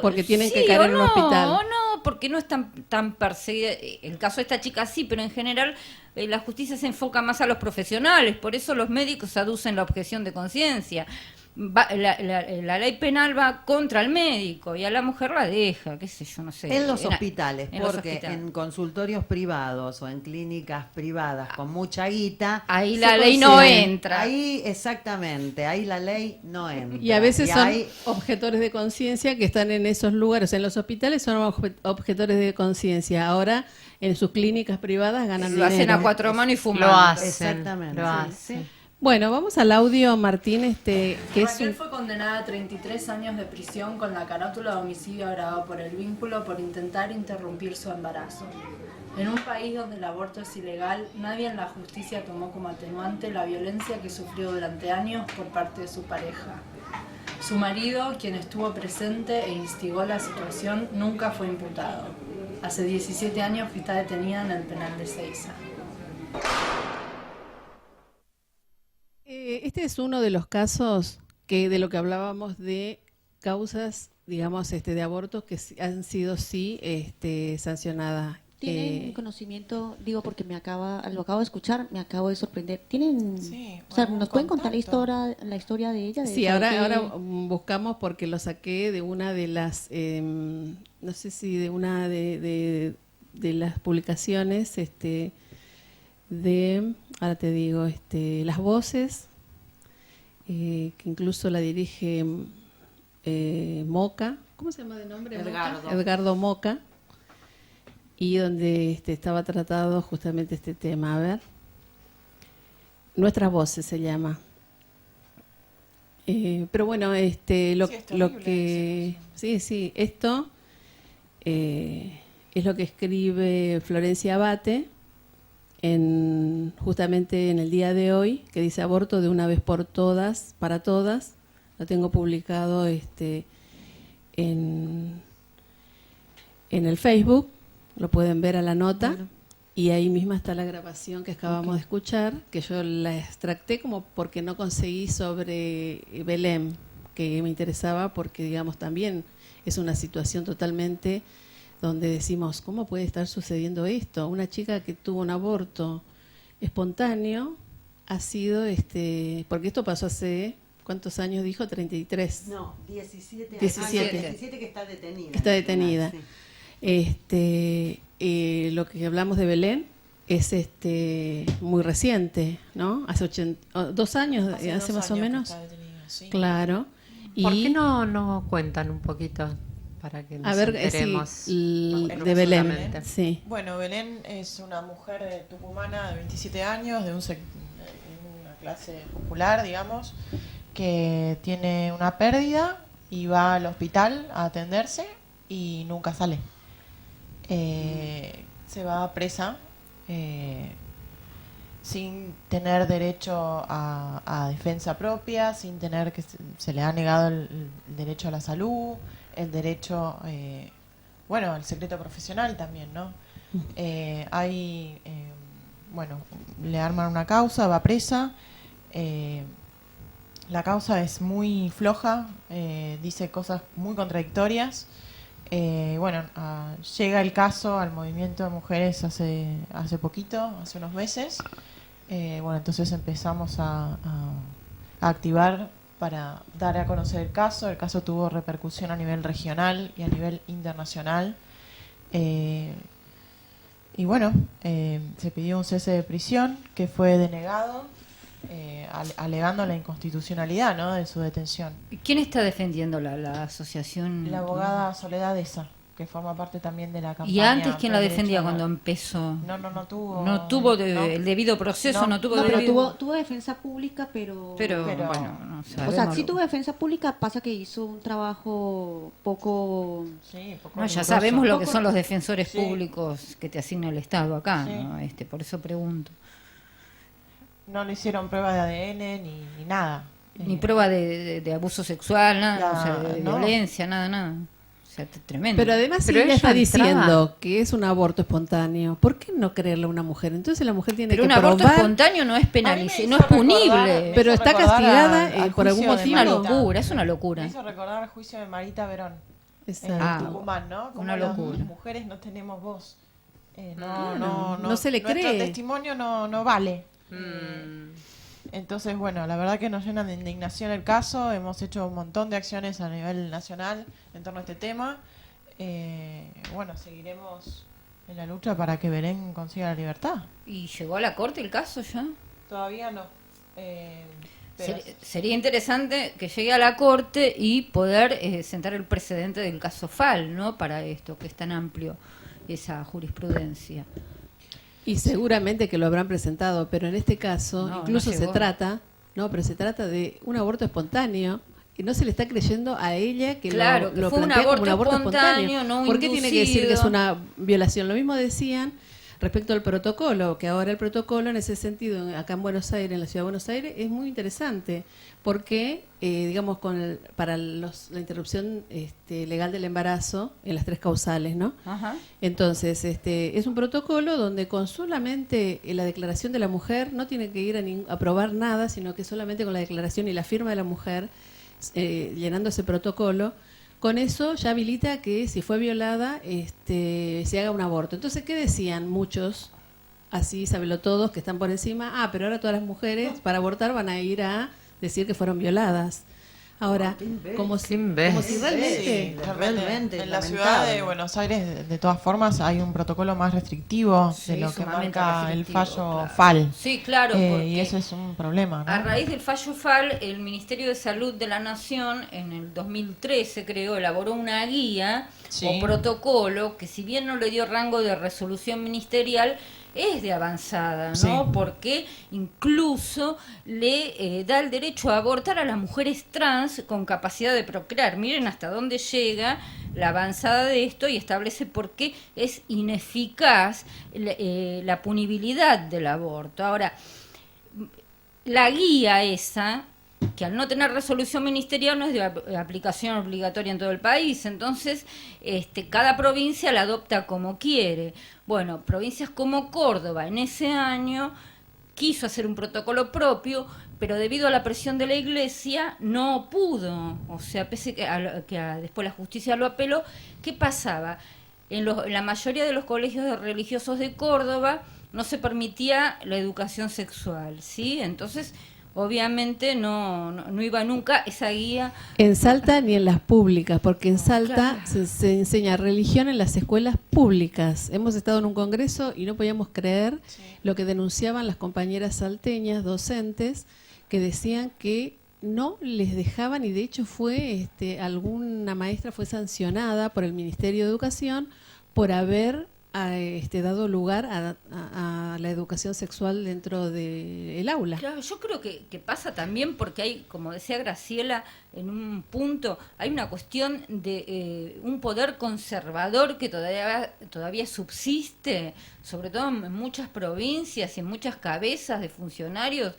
porque tienen que caer en un hospital. No, porque no es tan perseguida. El caso de esta chica sí, pero en general la justicia se enfoca más a los profesionales, por eso los médicos aducen la objeción de conciencia. La ley penal va contra el médico y a la mujer la deja, qué sé yo, no sé. En los hospitales, en porque los hospitales. En consultorios privados o en clínicas privadas con mucha guita, ahí la ley no entra. Ahí, exactamente, ahí la ley no entra. Y a veces son objetores de conciencia que están en esos lugares. En los hospitales son objetores de conciencia. Ahora en sus clínicas privadas ganan dinero. Lo hacen a 4 manos y fuman. Lo hacen. Exactamente. Lo hacen. Sí. Bueno, vamos al audio, Martín, que Raquel fue condenada a 33 años de prisión con la carátula de homicidio agravado por el vínculo por intentar interrumpir su embarazo. En un país donde el aborto es ilegal, nadie en la justicia tomó como atenuante la violencia que sufrió durante años por parte de su pareja. Su marido, quien estuvo presente e instigó la situación, nunca fue imputado. Hace 17 años que está detenida en el penal de Seiza. Este es uno de los casos de lo que hablábamos de causas, digamos, de abortos que han sido sancionadas. ¿Tienen conocimiento? Digo, porque lo acabo de escuchar, me acabo de sorprender. ¿Tienen? Sí, o sea, ¿nos pueden contar la historia de ella? Sí, ahora buscamos porque lo saqué de una de las, no sé si de una de las publicaciones, ahora te digo, Las Voces, que incluso la dirige Moca, ¿cómo se llama de nombre? Edgardo Moca, y donde estaba tratado justamente este tema. A ver, Nuestras Voces se llama. Pero bueno, lo que... Sí, esto es lo que escribe Florencia Abate, justamente en el día de hoy, que dice aborto de una vez por todas, para todas. Lo tengo publicado en el Facebook, lo pueden ver a la nota, claro. Y ahí misma está la grabación que acabamos de escuchar, que yo la extracté como porque no conseguí sobre Belén, que me interesaba porque, digamos, también es una situación totalmente... donde decimos, ¿cómo puede estar sucediendo esto? Una chica que tuvo un aborto espontáneo ha sido, porque esto pasó hace, ¿cuántos años dijo? 33. No, 17 años. 17 que está detenida. Está detenida. Sí. Lo que hablamos de Belén es muy reciente, ¿no? Hace 2 años, hace más o menos. Sí. Claro. ¿Por qué no cuentan un poquito para que nos enteremos? De Belén. Sí. Bueno, Belén es una mujer tucumana de 27 años, de una clase popular, digamos, que tiene una pérdida y va al hospital a atenderse y nunca sale. Se va presa sin tener derecho a defensa propia, sin tener que se le ha negado el derecho a la salud, el derecho, al secreto profesional también, ¿no? Le arman una causa, va presa. La causa es muy floja, dice cosas muy contradictorias. Llega el caso al movimiento de mujeres hace poquito, hace unos meses. Entonces empezamos a activar para dar a conocer el caso. El caso tuvo repercusión a nivel regional y a nivel internacional. Se pidió un cese de prisión que fue denegado, alegando la inconstitucionalidad, ¿no?, de su detención. ¿Quién está defendiendo la asociación? La abogada Soledad Esa, que forma parte también de la campaña. ¿Y antes quién la defendía cuando empezó? No tuvo. No tuvo el debido proceso, no tuvo. Pero tuvo defensa pública, pero bueno, no sabemos. O sea, sí tuvo defensa pública, pasa que hizo un trabajo poco. Sí, poco. No, ya sabemos lo que son los defensores públicos que te asigna el Estado acá, ¿no? Por eso pregunto. No le hicieron prueba de ADN ni nada. Ni prueba de abuso sexual, nada, de violencia, nada. O sea, tremendo. Pero además ella está diciendo que es un aborto espontáneo. ¿Por qué no creerle a una mujer? Entonces la mujer tiene que probar. Pero un aborto espontáneo no es penalizable, no es punible. Pero está castigada por algún motivo. Es una locura. Me hizo recordar el juicio de Marita Verón. Exacto. Tucumán, ¿no? Como una locura. Las mujeres no tenemos voz. No se le cree. Nuestro testimonio no vale. Entonces, la verdad que nos llena de indignación el caso. Hemos hecho un montón de acciones a nivel nacional en torno a este tema. Seguiremos en la lucha para que Belén consiga la libertad. ¿Y llegó a la corte el caso ya? Todavía no. Sería interesante que llegue a la corte y poder sentar el precedente del caso Fall, ¿no? Para esto, que es tan amplio esa jurisprudencia. Y seguramente que lo habrán presentado, pero en este caso incluso se trata de un aborto espontáneo y no se le está creyendo a ella que lo fue plantea como un aborto espontáneo. No ¿Por qué tiene que decir que es una violación? Lo mismo decían respecto al protocolo, que ahora el protocolo en ese sentido, acá en Buenos Aires, en la ciudad de Buenos Aires, es muy interesante, porque, para la interrupción legal del embarazo, en las 3 causales, ¿no? Ajá. Entonces, es un protocolo donde con solamente la declaración de la mujer, no tiene que ir a probar nada, sino que solamente con la declaración y la firma de la mujer, llenando ese protocolo, con eso ya habilita que si fue violada se haga un aborto. Entonces, ¿qué decían muchos? Así, sábelo todos, que están por encima. Pero ahora todas las mujeres para abortar van a ir a decir que fueron violadas. Ahora, como si realmente... En la ciudad de Buenos Aires, de todas formas, hay un protocolo más restrictivo de lo que marca el fallo Fall. Sí, claro. Y eso es un problema, ¿no? A raíz del fallo Fall, el Ministerio de Salud de la Nación, en el 2013, creo, elaboró una guía o protocolo que, si bien no le dio rango de resolución ministerial, es de avanzada, ¿no? Sí. Porque incluso le da el derecho a abortar a las mujeres trans con capacidad de procrear. Miren hasta dónde llega la avanzada de esto, y establece por qué es ineficaz la punibilidad del aborto. Ahora, la guía esa, que al no tener resolución ministerial no es de aplicación obligatoria en todo el país, entonces cada provincia la adopta como quiere. Bueno, provincias como Córdoba en ese año quiso hacer un protocolo propio, pero debido a la presión de la Iglesia no pudo. O sea, pese que después la justicia lo apeló, ¿qué pasaba? En la mayoría de los colegios religiosos de Córdoba no se permitía la educación sexual, ¿sí? Entonces, obviamente no iba nunca esa guía. En Salta ni en las públicas, porque en Salta se enseña religión en las escuelas públicas. Hemos estado en un congreso y no podíamos creer lo que denunciaban las compañeras salteñas, docentes, que decían que no les dejaban, y de hecho fue alguna maestra fue sancionada por el Ministerio de Educación por haber dado lugar a la educación sexual dentro del aula. Claro, yo creo que pasa también porque hay, como decía Graciela, en un punto, hay una cuestión de un poder conservador que todavía subsiste, sobre todo en muchas provincias y en muchas cabezas de funcionarios.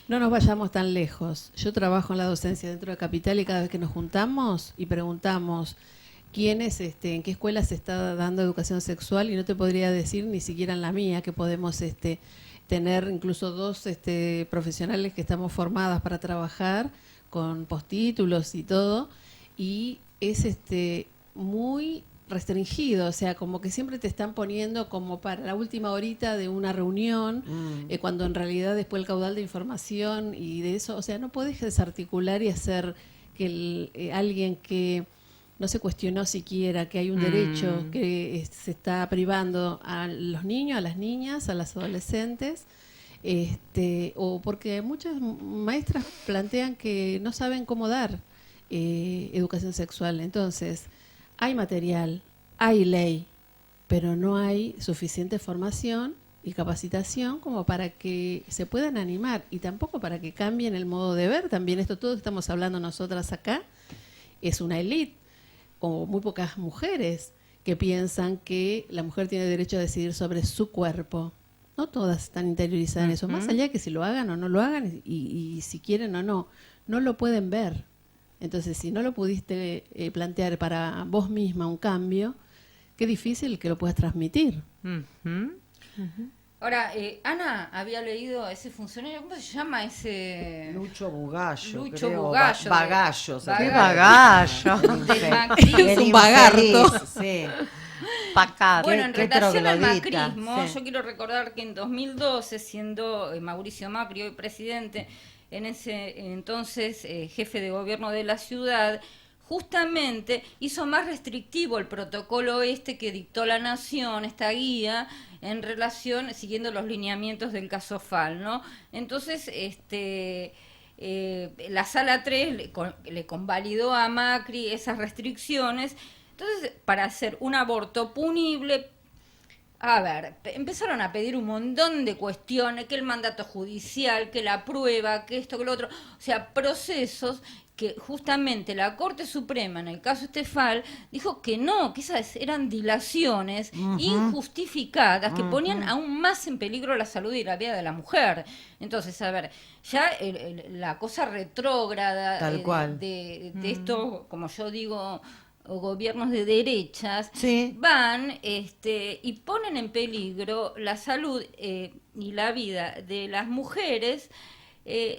No nos vayamos tan lejos. Yo trabajo en la docencia dentro de Capital y cada vez que nos juntamos y preguntamos quiénes, en qué escuela se está dando educación sexual, y no te podría decir ni siquiera en la mía, que podemos tener incluso 2 profesionales que estamos formadas para trabajar con postítulos y todo, y es muy restringido, o sea, como que siempre te están poniendo como para la última horita de una reunión, cuando en realidad después el caudal de información y de eso, o sea, no podés desarticular y hacer que alguien que no se cuestionó siquiera que hay un derecho que se está privando a los niños, a las niñas, a las adolescentes, o porque muchas maestras plantean que no saben cómo dar educación sexual. Entonces, hay material, hay ley, pero no hay suficiente formación y capacitación como para que se puedan animar, y tampoco para que cambien el modo de ver. También esto todo que estamos hablando nosotras acá es una élite, o muy pocas mujeres que piensan que la mujer tiene derecho a decidir sobre su cuerpo. No todas están interiorizadas en eso, más allá de que si lo hagan o no lo hagan, y si quieren o no lo pueden ver. Entonces, si no lo pudiste plantear para vos misma un cambio, qué difícil que lo puedas transmitir. Ahora, Ana había leído a ese funcionario, ¿cómo se llama ese? Lucho Bugallo. Lucho Bugallo. Bagallo. ¡Qué Bagallo! Es un bagarto. Sí. Pacato. Bueno, en Qué relación al troglodita, macrismo, sí. yo quiero recordar que en 2012, siendo Mauricio Macri hoy presidente, en ese entonces jefe de gobierno de la ciudad, justamente hizo más restrictivo el protocolo que dictó la Nación, esta guía, en relación, siguiendo los lineamientos del caso Fal, ¿no? Entonces, la Sala 3 le convalidó a Macri esas restricciones. Entonces, para hacer un aborto punible, a ver, empezaron a pedir un montón de cuestiones, que el mandato judicial, que la prueba, que esto, que lo otro, o sea, procesos que justamente la Corte Suprema, en el caso Fal, dijo que no, que esas eran dilaciones injustificadas que ponían aún más en peligro la salud y la vida de la mujer. Entonces, a ver, ya la cosa retrógrada Tal cual. de esto, como yo digo, o gobiernos de derechas, Sí. van y ponen en peligro la salud y la vida de las mujeres,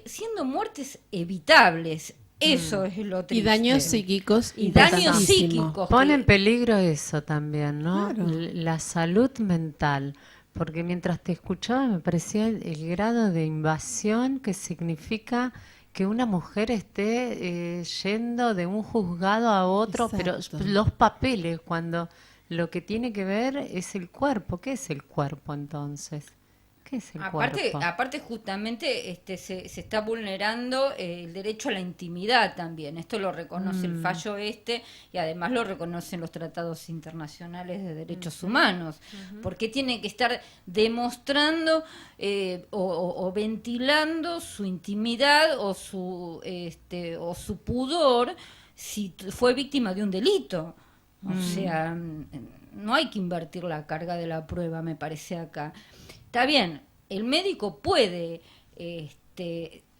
siendo muertes evitables. Eso es lo triste. Y daños psíquicos. Y daños importantísimos. psíquicos. Pone en peligro eso también, ¿no? Claro. La salud mental. Porque mientras te escuchaba me parecía el grado de invasión que significa que una mujer esté yendo de un juzgado a otro, Exacto. pero los papeles, cuando lo que tiene que ver es el cuerpo. ¿Qué es el cuerpo entonces? ¿Qué es el cuerpo? Aparte justamente se está vulnerando el derecho a la intimidad también. Esto lo reconoce el fallo y además lo reconocen los tratados internacionales de derechos humanos. Porque tiene que estar demostrando o ventilando su intimidad o su pudor si fue víctima de un delito. O sea, no hay que invertir la carga de la prueba, me parece acá. Está bien, el médico puede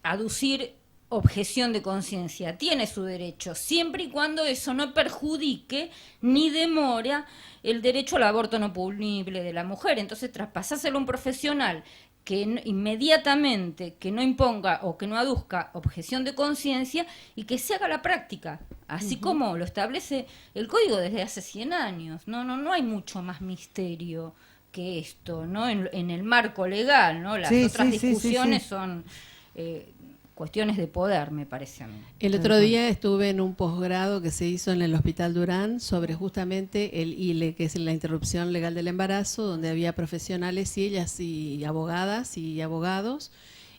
aducir objeción de conciencia, tiene su derecho, siempre y cuando eso no perjudique ni demora el derecho al aborto no punible de la mujer. Entonces, traspasárselo a un profesional que inmediatamente, que no imponga o que no aduzca objeción de conciencia y que se haga la práctica, así como lo establece el código desde hace 100 años. No hay mucho más misterio que esto, ¿no? En el marco legal, ¿no? Las otras discusiones son cuestiones de poder, me parece a mí. El otro día estuve en un posgrado que se hizo en el Hospital Durán sobre justamente el ILE, que es la interrupción legal del embarazo, donde había profesionales y ellas y abogadas y abogados,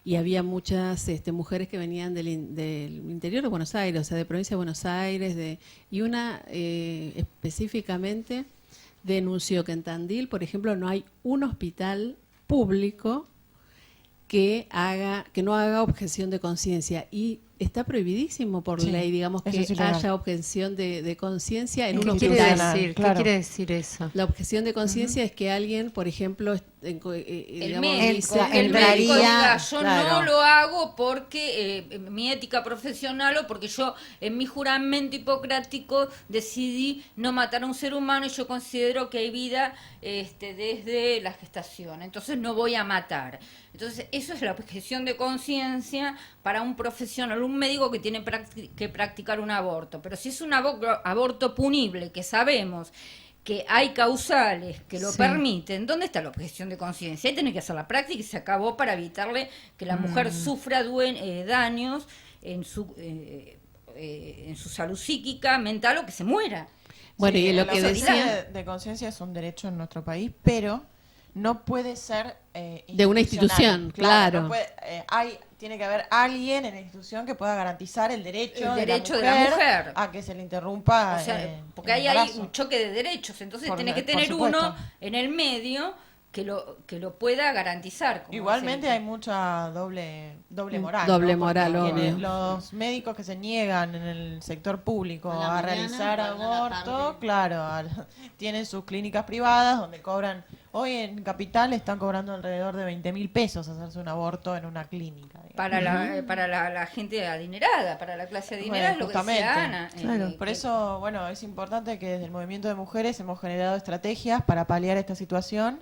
y había muchas mujeres que venían del interior de Buenos Aires, o sea, de provincia de Buenos Aires, y una específicamente denunció que en Tandil, por ejemplo, no hay un hospital público que no haga objeción de conciencia, y está prohibidísimo por ley, digamos, que haya objeción de conciencia en un hospital. ¿Qué quiere decir eso? La objeción de conciencia es que alguien, por ejemplo, el médico diga, yo no lo hago porque mi ética profesional o porque yo en mi juramento hipocrático decidí no matar a un ser humano y yo considero que hay vida desde la gestación, entonces no voy a matar. Entonces eso es la objeción de conciencia para un profesional, un médico que tiene que practicar un aborto. Pero si es un aborto punible, que sabemos que hay causales que lo permiten, ¿dónde está la objeción de conciencia? Ahí tiene que hacer la práctica y se acabó, para evitarle que la mujer sufra daños en su salud psíquica, mental, o que se muera. Bueno, y lo que decía de conciencia es un derecho en nuestro país, pero no puede ser de una institución, claro. No puede, tiene que haber alguien en la institución que pueda garantizar el derecho, de la mujer a que se le interrumpa. O sea, porque ahí hay un choque de derechos, entonces tiene que tener uno en el medio que lo pueda garantizar. Igualmente hay mucha doble moral. Doble moral, obvio. Los médicos que se niegan en el sector público a realizar aborto, claro, tienen sus clínicas privadas donde cobran. Hoy en Capital están cobrando alrededor de 20.000 pesos hacerse un aborto en una clínica. Para la gente adinerada, para la clase adinerada, es lo que decía Ana. Claro. Por eso, es importante que desde el movimiento de mujeres hemos generado estrategias para paliar esta situación.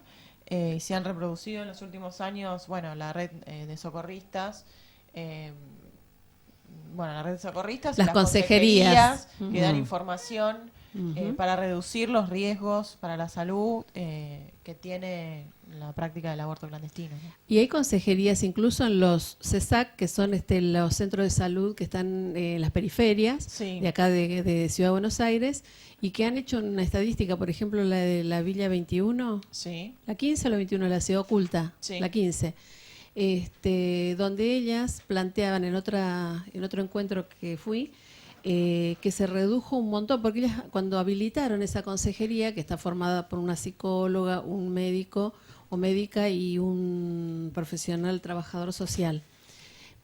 Se han reproducido en los últimos años, la red de socorristas, las consejerías que dan información para reducir los riesgos para la salud que tiene la práctica del aborto clandestino, ¿no? Y hay consejerías incluso en los CESAC, que son los centros de salud que están en las periferias de acá de Ciudad de Buenos Aires, y que han hecho una estadística, por ejemplo, la de la Villa 21, la 15 o la 21, la Ciudad Oculta, la 15, donde ellas planteaban en otro encuentro que fui, que se redujo un montón, porque ellas cuando habilitaron esa consejería, que está formada por una psicóloga, un médico o médica y un profesional trabajador social,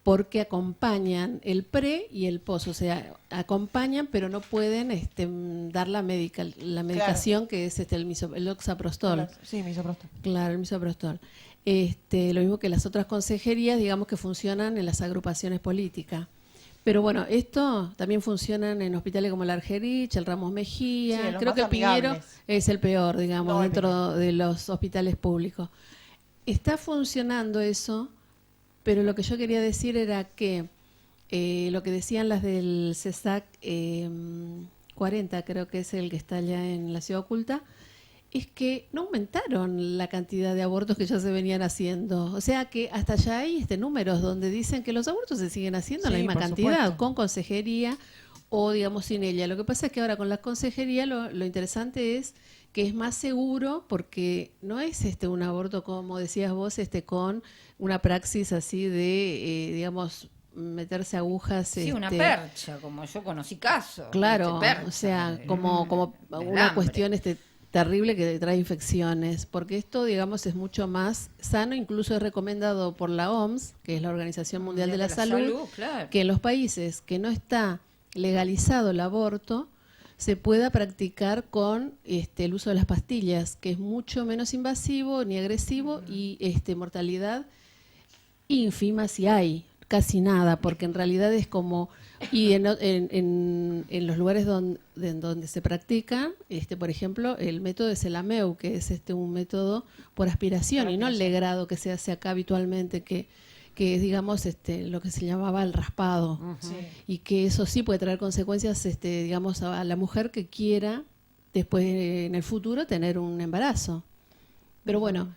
porque acompañan el pre y el post, o sea, acompañan pero no pueden dar la medicación, que es el oxaprostol. Misoprostol. Claro, el misoprostol. Lo mismo que las otras consejerías, digamos, que funcionan en las agrupaciones políticas. Pero bueno, esto también funciona en hospitales como el Argerich, el Ramos Mejía. Creo que el Piñero es el peor, digamos, dentro de los hospitales públicos. Está funcionando eso, pero lo que yo quería decir era que lo que decían las del CESAC 40, creo que es el que está allá en la Ciudad Oculta, es que no aumentaron la cantidad de abortos que ya se venían haciendo. O sea que hasta ya hay números donde dicen que los abortos se siguen haciendo en la misma cantidad, supuesto, con consejería o, digamos, sin ella. Lo que pasa es que ahora con la consejería lo interesante es que es más seguro, porque no es un aborto, como decías vos, con una praxis así de, digamos, meterse agujas. Sí, una percha, como yo conocí casos. Claro, o sea, como una cuestión terrible que trae infecciones, porque esto, digamos, es mucho más sano, incluso es recomendado por la OMS, que es la Organización Mundial de la Salud, claro, que en los países que no está legalizado el aborto, se pueda practicar con el uso de las pastillas, que es mucho menos invasivo ni agresivo, y mortalidad ínfima si hay, casi nada, porque en realidad es como... Y en los lugares donde se practica, por ejemplo, el método es el AMEU, que es un método por aspiración, y no el legrado que se hace acá habitualmente, que es, digamos, lo que se llamaba el raspado. Y que eso sí puede traer consecuencias, digamos, a la mujer que quiera después, en el futuro, tener un embarazo. Pero bueno,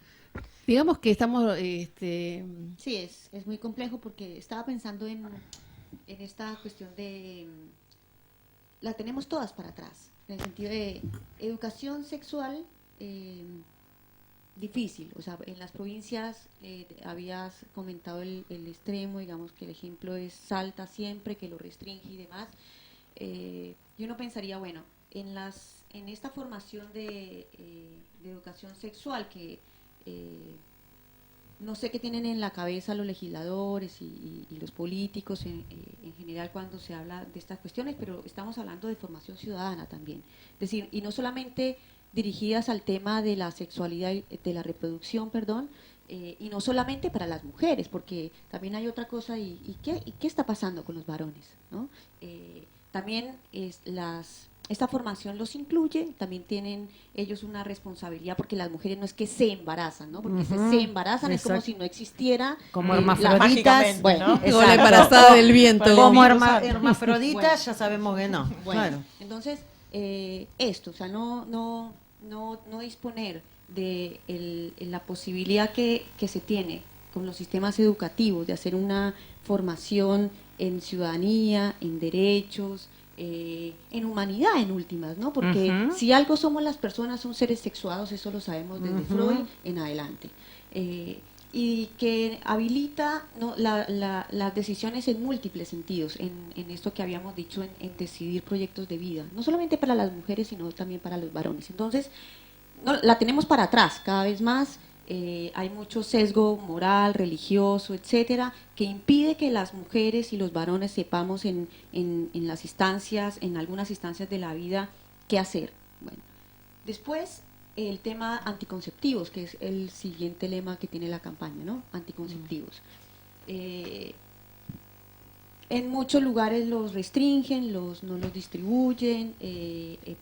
digamos que estamos... Sí, es muy complejo, porque estaba pensando en esta cuestión de... La tenemos todas para atrás, en el sentido de educación sexual, difícil. O sea, en las provincias habías comentado el extremo, digamos que el ejemplo es Salta siempre, que lo restringe y demás. Y uno pensaría, bueno, en esta formación de educación sexual que no sé qué tienen en la cabeza los legisladores y los políticos en general cuando se habla de estas cuestiones, pero estamos hablando de formación ciudadana también. Es decir, y no solamente dirigidas al tema de la sexualidad, de la reproducción, perdón, y no solamente para las mujeres, porque también hay otra cosa, ¿y qué está pasando con los varones? ¿No? También esta formación los incluye, también tienen ellos una responsabilidad, porque las mujeres no es que se embarazan, ¿no? Porque se embarazan, es como si no existiera. Como hermafroditas, bueno, o la embarazada del viento. Como hermafroditas, bueno, ya sabemos que no. Bueno, claro. Entonces, esto, o sea, no disponer de la posibilidad que se tiene con los sistemas educativos de hacer una formación en ciudadanía, en derechos, en humanidad en últimas, ¿no? Porque si algo somos las personas, son seres sexuados, eso lo sabemos desde Freud en adelante. Y que habilita, ¿no?, las decisiones en múltiples sentidos, en esto que habíamos dicho, en decidir proyectos de vida, no solamente para las mujeres, sino también para los varones. Entonces, la tenemos para atrás cada vez más. Hay mucho sesgo moral, religioso, etcétera, que impide que las mujeres y los varones sepamos en las instancias, en algunas instancias de la vida, qué hacer. Bueno, después el tema anticonceptivos, que es el siguiente lema que tiene la campaña, ¿no? Anticonceptivos. En muchos lugares los restringen, no los distribuyen,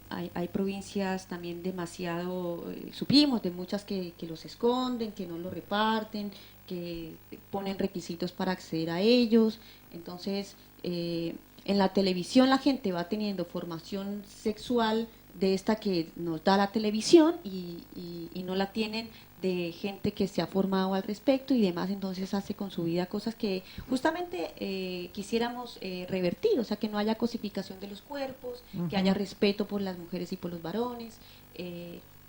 hay provincias también demasiado, supimos de muchas que los esconden, que no los reparten, que ponen requisitos para acceder a ellos. Entonces, en la televisión la gente va teniendo formación sexual de esta que nos da la televisión y no la tienen de gente que se ha formado al respecto y demás, entonces hace con su vida cosas que justamente quisiéramos revertir, o sea, que no haya cosificación de los cuerpos, que haya respeto por las mujeres y por los varones,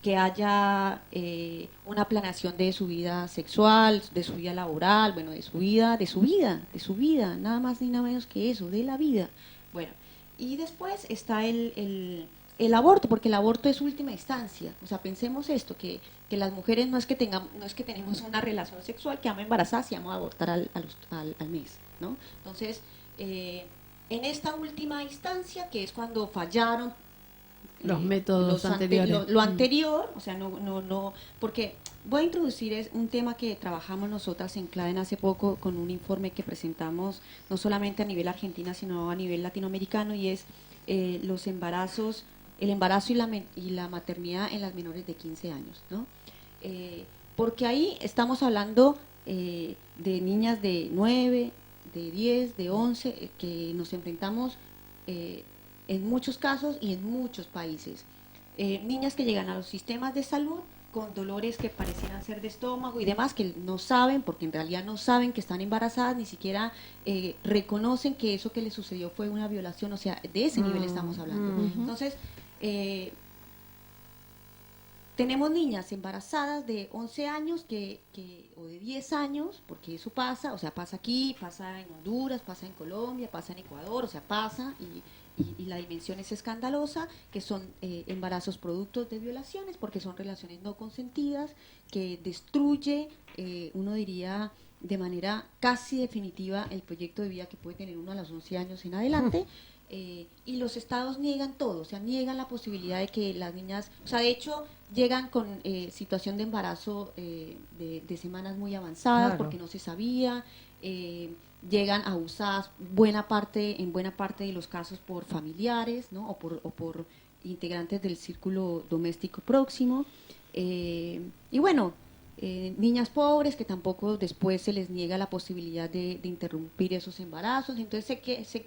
que haya una planeación de su vida sexual, de su vida laboral, bueno, de su vida, nada más ni nada menos que eso, de la vida. Bueno, y después está el aborto, porque el aborto es última instancia. O sea, pensemos esto, que las mujeres no es que tenemos una relación sexual, que vamos embarazadas y vamos a abortar al mes, ¿no? Entonces, en esta última instancia, que es cuando fallaron los métodos anteriores, lo anterior, o sea, no, porque voy a introducir un tema que trabajamos nosotras en CLADEN hace poco con un informe que presentamos no solamente a nivel argentina, sino a nivel latinoamericano, y es los embarazos, el embarazo y la maternidad en las menores de 15 años, ¿no? Porque ahí estamos hablando de niñas de 9, de 10, de 11, que nos enfrentamos en muchos casos y en muchos países. Niñas que llegan a los sistemas de salud con dolores que parecieran ser de estómago y demás, que no saben, porque en realidad no saben que están embarazadas, ni siquiera reconocen que eso que les sucedió fue una violación, o sea, de ese nivel estamos hablando. Entonces, tenemos niñas embarazadas de 11 años o de 10 años, porque eso pasa, o sea, pasa aquí, pasa en Honduras, pasa en Colombia, pasa en Ecuador, o sea, pasa y la dimensión es escandalosa, que son embarazos productos de violaciones, porque son relaciones no consentidas, que destruye, uno diría, de manera casi definitiva el proyecto de vida que puede tener uno a los 11 años en adelante. Y los estados niegan todo, o sea, niegan la posibilidad de que las niñas, o sea, de hecho, llegan con situación de embarazo de semanas muy avanzadas, claro, porque no se sabía, llegan abusadas en buena parte de los casos por familiares, ¿no? o por integrantes del círculo doméstico próximo, y bueno, niñas pobres que tampoco después se les niega la posibilidad de interrumpir esos embarazos. Entonces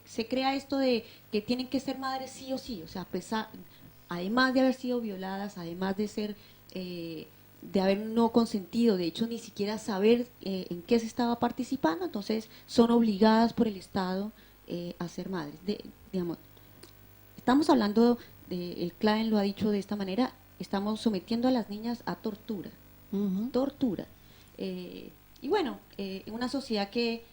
se crea esto de que tienen que ser madres sí o sí, o sea, además de haber sido violadas, además de ser de haber no consentido, de hecho ni siquiera saber en qué se estaba participando, entonces son obligadas por el Estado a ser madres. Digamos, estamos hablando, el CLADEN lo ha dicho de esta manera, estamos sometiendo a las niñas a tortura. tortura. Y bueno, una sociedad que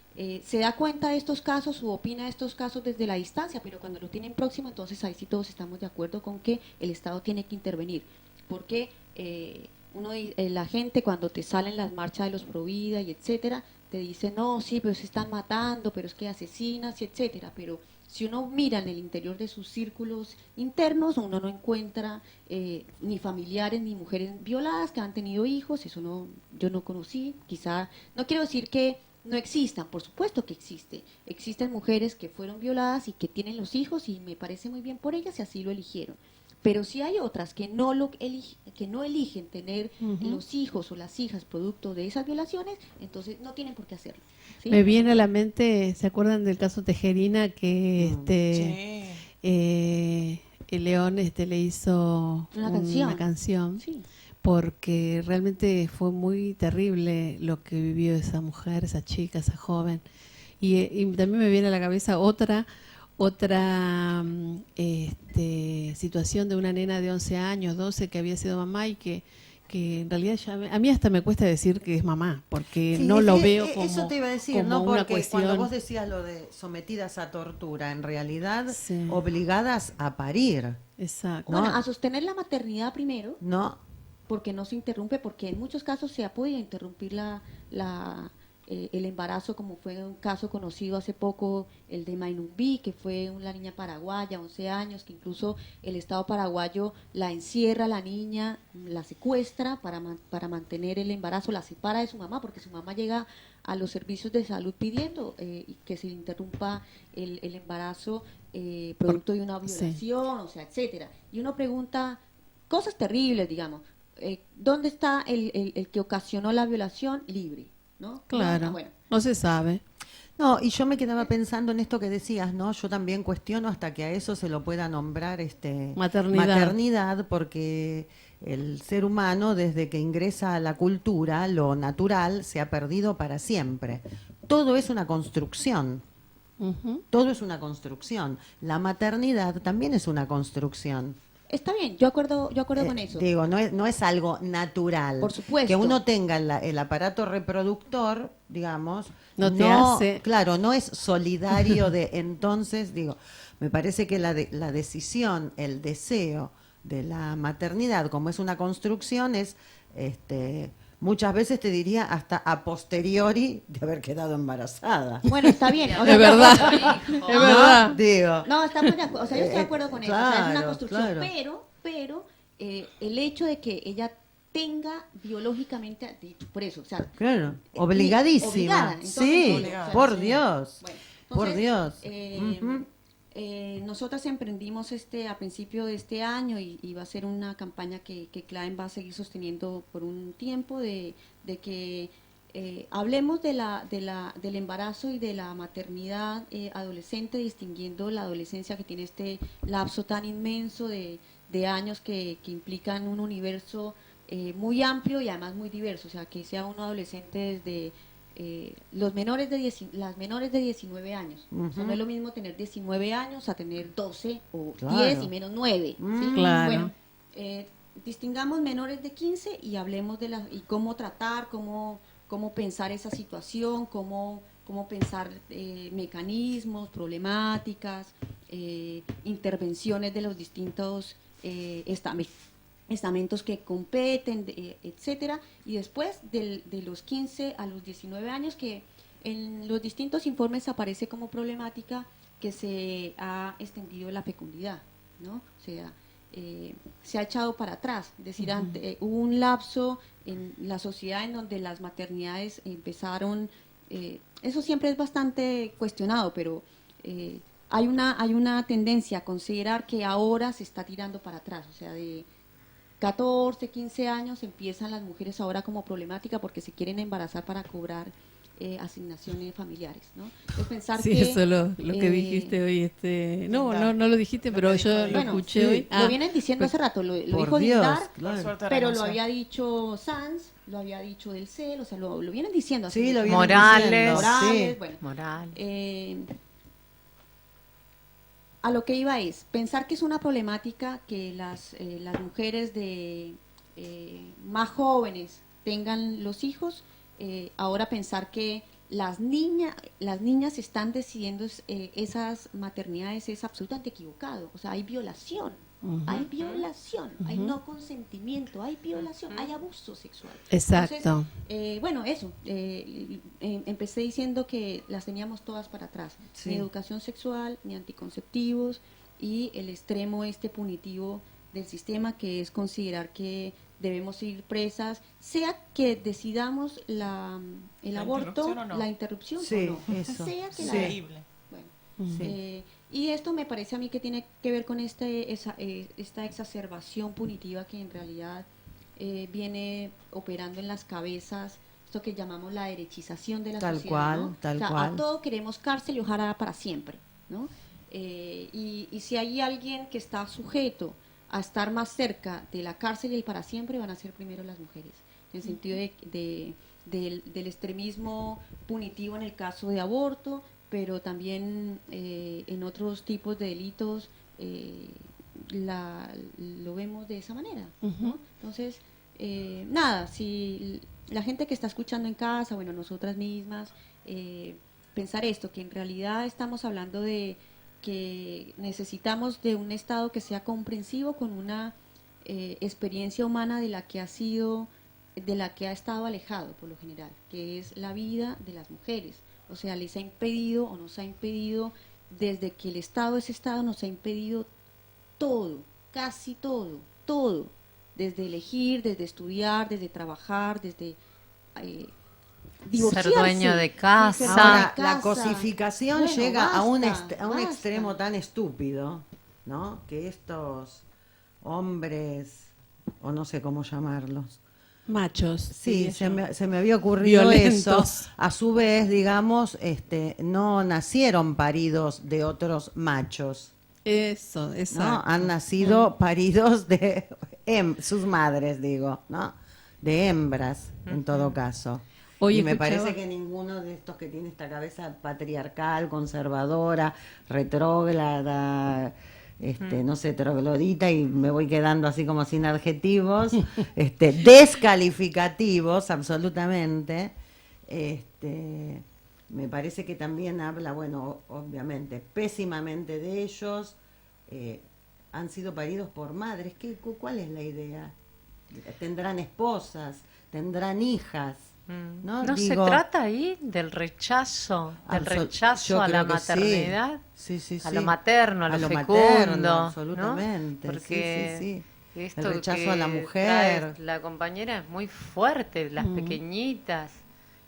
se da cuenta de estos casos o opina de estos casos desde la distancia, pero cuando lo tienen próximo, entonces ahí sí todos estamos de acuerdo con que el Estado tiene que intervenir, porque la gente cuando te salen las marchas de los Provida y etcétera, te dice, no, sí, pero se están matando, pero es que asesinas y etcétera, pero si uno mira en el interior de sus círculos internos, uno no encuentra ni familiares ni mujeres violadas que han tenido hijos, eso no, yo no conocí, quizá, no quiero decir que no existan, por supuesto que existen mujeres que fueron violadas y que tienen los hijos y me parece muy bien por ellas y así lo eligieron. Pero sí hay otras que no eligen tener los hijos o las hijas producto de esas violaciones, entonces no tienen por qué hacerlo. ¿Sí? Me viene a la mente, ¿se acuerdan del caso Tejerina? Que el León le hizo una canción sí. Porque realmente fue muy terrible lo que vivió esa mujer, esa chica, esa joven. Y también me viene a la cabeza otra situación de una nena de 11 años, 12, que había sido mamá y que en realidad a mí hasta me cuesta decir que es mamá, porque no lo veo como eso te iba a decir, como ¿no? una Porque cuestión. cuando vos decías lo de sometidas a tortura, en realidad obligadas a parir. Exacto. Bueno, a sostener la maternidad primero. No. Porque no se interrumpe, porque en muchos casos se ha podido interrumpir el embarazo, como fue un caso conocido hace poco, el de Mainumbi, que fue una niña paraguaya, 11 años, que incluso el Estado paraguayo la encierra, la niña, la secuestra para mantener el embarazo, la separa de su mamá, porque su mamá llega a los servicios de salud pidiendo que se interrumpa el embarazo producto de una violación, o sea, etcétera. Y uno pregunta cosas terribles, digamos. ¿Dónde está el que ocasionó la violación? Libre, ¿no? Claro, bueno. no se sabe. No, y yo me quedaba pensando en esto que decías, ¿no? Yo también cuestiono hasta que a eso se lo pueda nombrar maternidad, porque el ser humano, desde que ingresa a la cultura, lo natural se ha perdido para siempre. Todo es una construcción. Todo es una construcción. La maternidad también es una construcción. Está bien, yo acuerdo con eso. Digo, no es algo natural. Por supuesto. Que uno tenga el aparato reproductor, digamos, no te hace. Claro, no es solidario de entonces, digo, me parece que la decisión, el deseo de la maternidad, como es una construcción, es muchas veces te diría hasta a posteriori de haber quedado embarazada. Bueno, está bien. Es verdad. Es verdad. Digo. No, estamos de acuerdo. O sea, yo estoy de acuerdo con eso. Claro, o sea, es una construcción. claro. Pero el hecho de que ella tenga biológicamente, por eso, o sea, claro, obligadísima. Obligada, entonces, sí, obligada. por Dios. Bueno, entonces, por Dios. Nosotras emprendimos a principio de este año y va a ser una campaña que Claven va a seguir sosteniendo por un tiempo de que hablemos del embarazo y de la maternidad adolescente, distinguiendo la adolescencia que tiene este lapso tan inmenso de años que implican un universo muy amplio y además muy diverso, o sea, que sea un adolescente desde las menores de 19 años. O sea, no es lo mismo tener 19 años a tener 12 o 10 y menos 9. ¿sí? Claro. Bueno, distingamos menores de 15 y hablemos y cómo tratar, cómo pensar esa situación, cómo pensar mecanismos, problemáticas, intervenciones de los distintos estamentos que competen, etcétera, y después de los 15 a los 19 años, que en los distintos informes aparece como problemática que se ha extendido la fecundidad, ¿no? O sea, se ha echado para atrás, es decir, hubo un lapso en la sociedad en donde las maternidades empezaron, eso siempre es bastante cuestionado, pero hay una tendencia a considerar que ahora se está tirando para atrás, o sea, de 14, 15 años empiezan las mujeres ahora como problemática porque se quieren embarazar para cobrar asignaciones familiares, ¿no? Entonces pensar sí, eso es lo que dijiste hoy. No lo dijiste, pero yo lo escuché hoy. Lo vienen diciendo hace rato, lo dijo Dindar, claro. pero lo había dicho Sanz, lo había dicho Del Cel, o sea, lo vienen diciendo. Sí, lo vienen Morales, diciendo, bueno. Morales. A lo que iba es pensar que es una problemática que las mujeres más jóvenes tengan los hijos. Ahora pensar que las niñas están decidiendo esas maternidades es absolutamente equivocado. O sea, hay violación. Hay violación, hay no consentimiento, hay violación, hay abuso sexual. Exacto. Entonces, empecé diciendo que las teníamos todas para atrás. Sí. Ni educación sexual, ni anticonceptivos, y el extremo punitivo del sistema, que es considerar que debemos ir presas, sea que decidamos el aborto, interrupción o no. la interrupción Sí, o no. eso. Sea que Increíble. y esto me parece a mí que tiene que ver con esta exacerbación punitiva que en realidad viene operando en las cabezas, esto que llamamos la derechización de la Tal sociedad. cual, ¿no? tal O sea, cual. a todo queremos cárcel y ojalá para siempre, ¿no? Y si hay alguien que está sujeto a estar más cerca de la cárcel y el para siempre, van a ser primero las mujeres, en el sentido del extremismo punitivo en el caso de aborto, pero también en otros tipos de delitos lo vemos de esa manera, ¿no? Entonces, nada, si la gente que está escuchando en casa, bueno, nosotras mismas, pensar esto, que en realidad estamos hablando de que necesitamos de un Estado que sea comprensivo con una experiencia humana de la que ha estado alejado por lo general, que es la vida de las mujeres. O sea, les ha impedido o nos ha impedido, desde que el Estado es Estado, nos ha impedido todo, casi todo, desde elegir, desde estudiar, desde trabajar, desde divorciarse. Ser dueño de casa. Ahora, la cosificación Bueno, llega a un basta. extremo tan estúpido, ¿no? Que estos hombres, o no sé cómo llamarlos, Machos. sí, se me había ocurrido Violentos. eso. A su vez, digamos, no nacieron paridos de otros machos, Eso, exacto. ¿no? Han nacido paridos de sus madres, digo, ¿no? De hembras, en todo caso. Hoy y me escuchaba- parece que ninguno de estos que tiene esta cabeza patriarcal, conservadora, retrógrada, no sé, troglodita, y me voy quedando así como sin adjetivos, descalificativos absolutamente, me parece que también habla, bueno, obviamente, pésimamente de ellos. Han sido paridos por madres. ¿Cuál es la idea? Tendrán esposas, tendrán hijas, ¿no? ¿No se trata ahí del rechazo yo a la creo que sí. maternidad? Sí, A lo materno, a lo fecundo, materno, ¿no? absolutamente. Porque sí. esto El rechazo que a la mujer. trae la compañera es muy fuerte, las pequeñitas,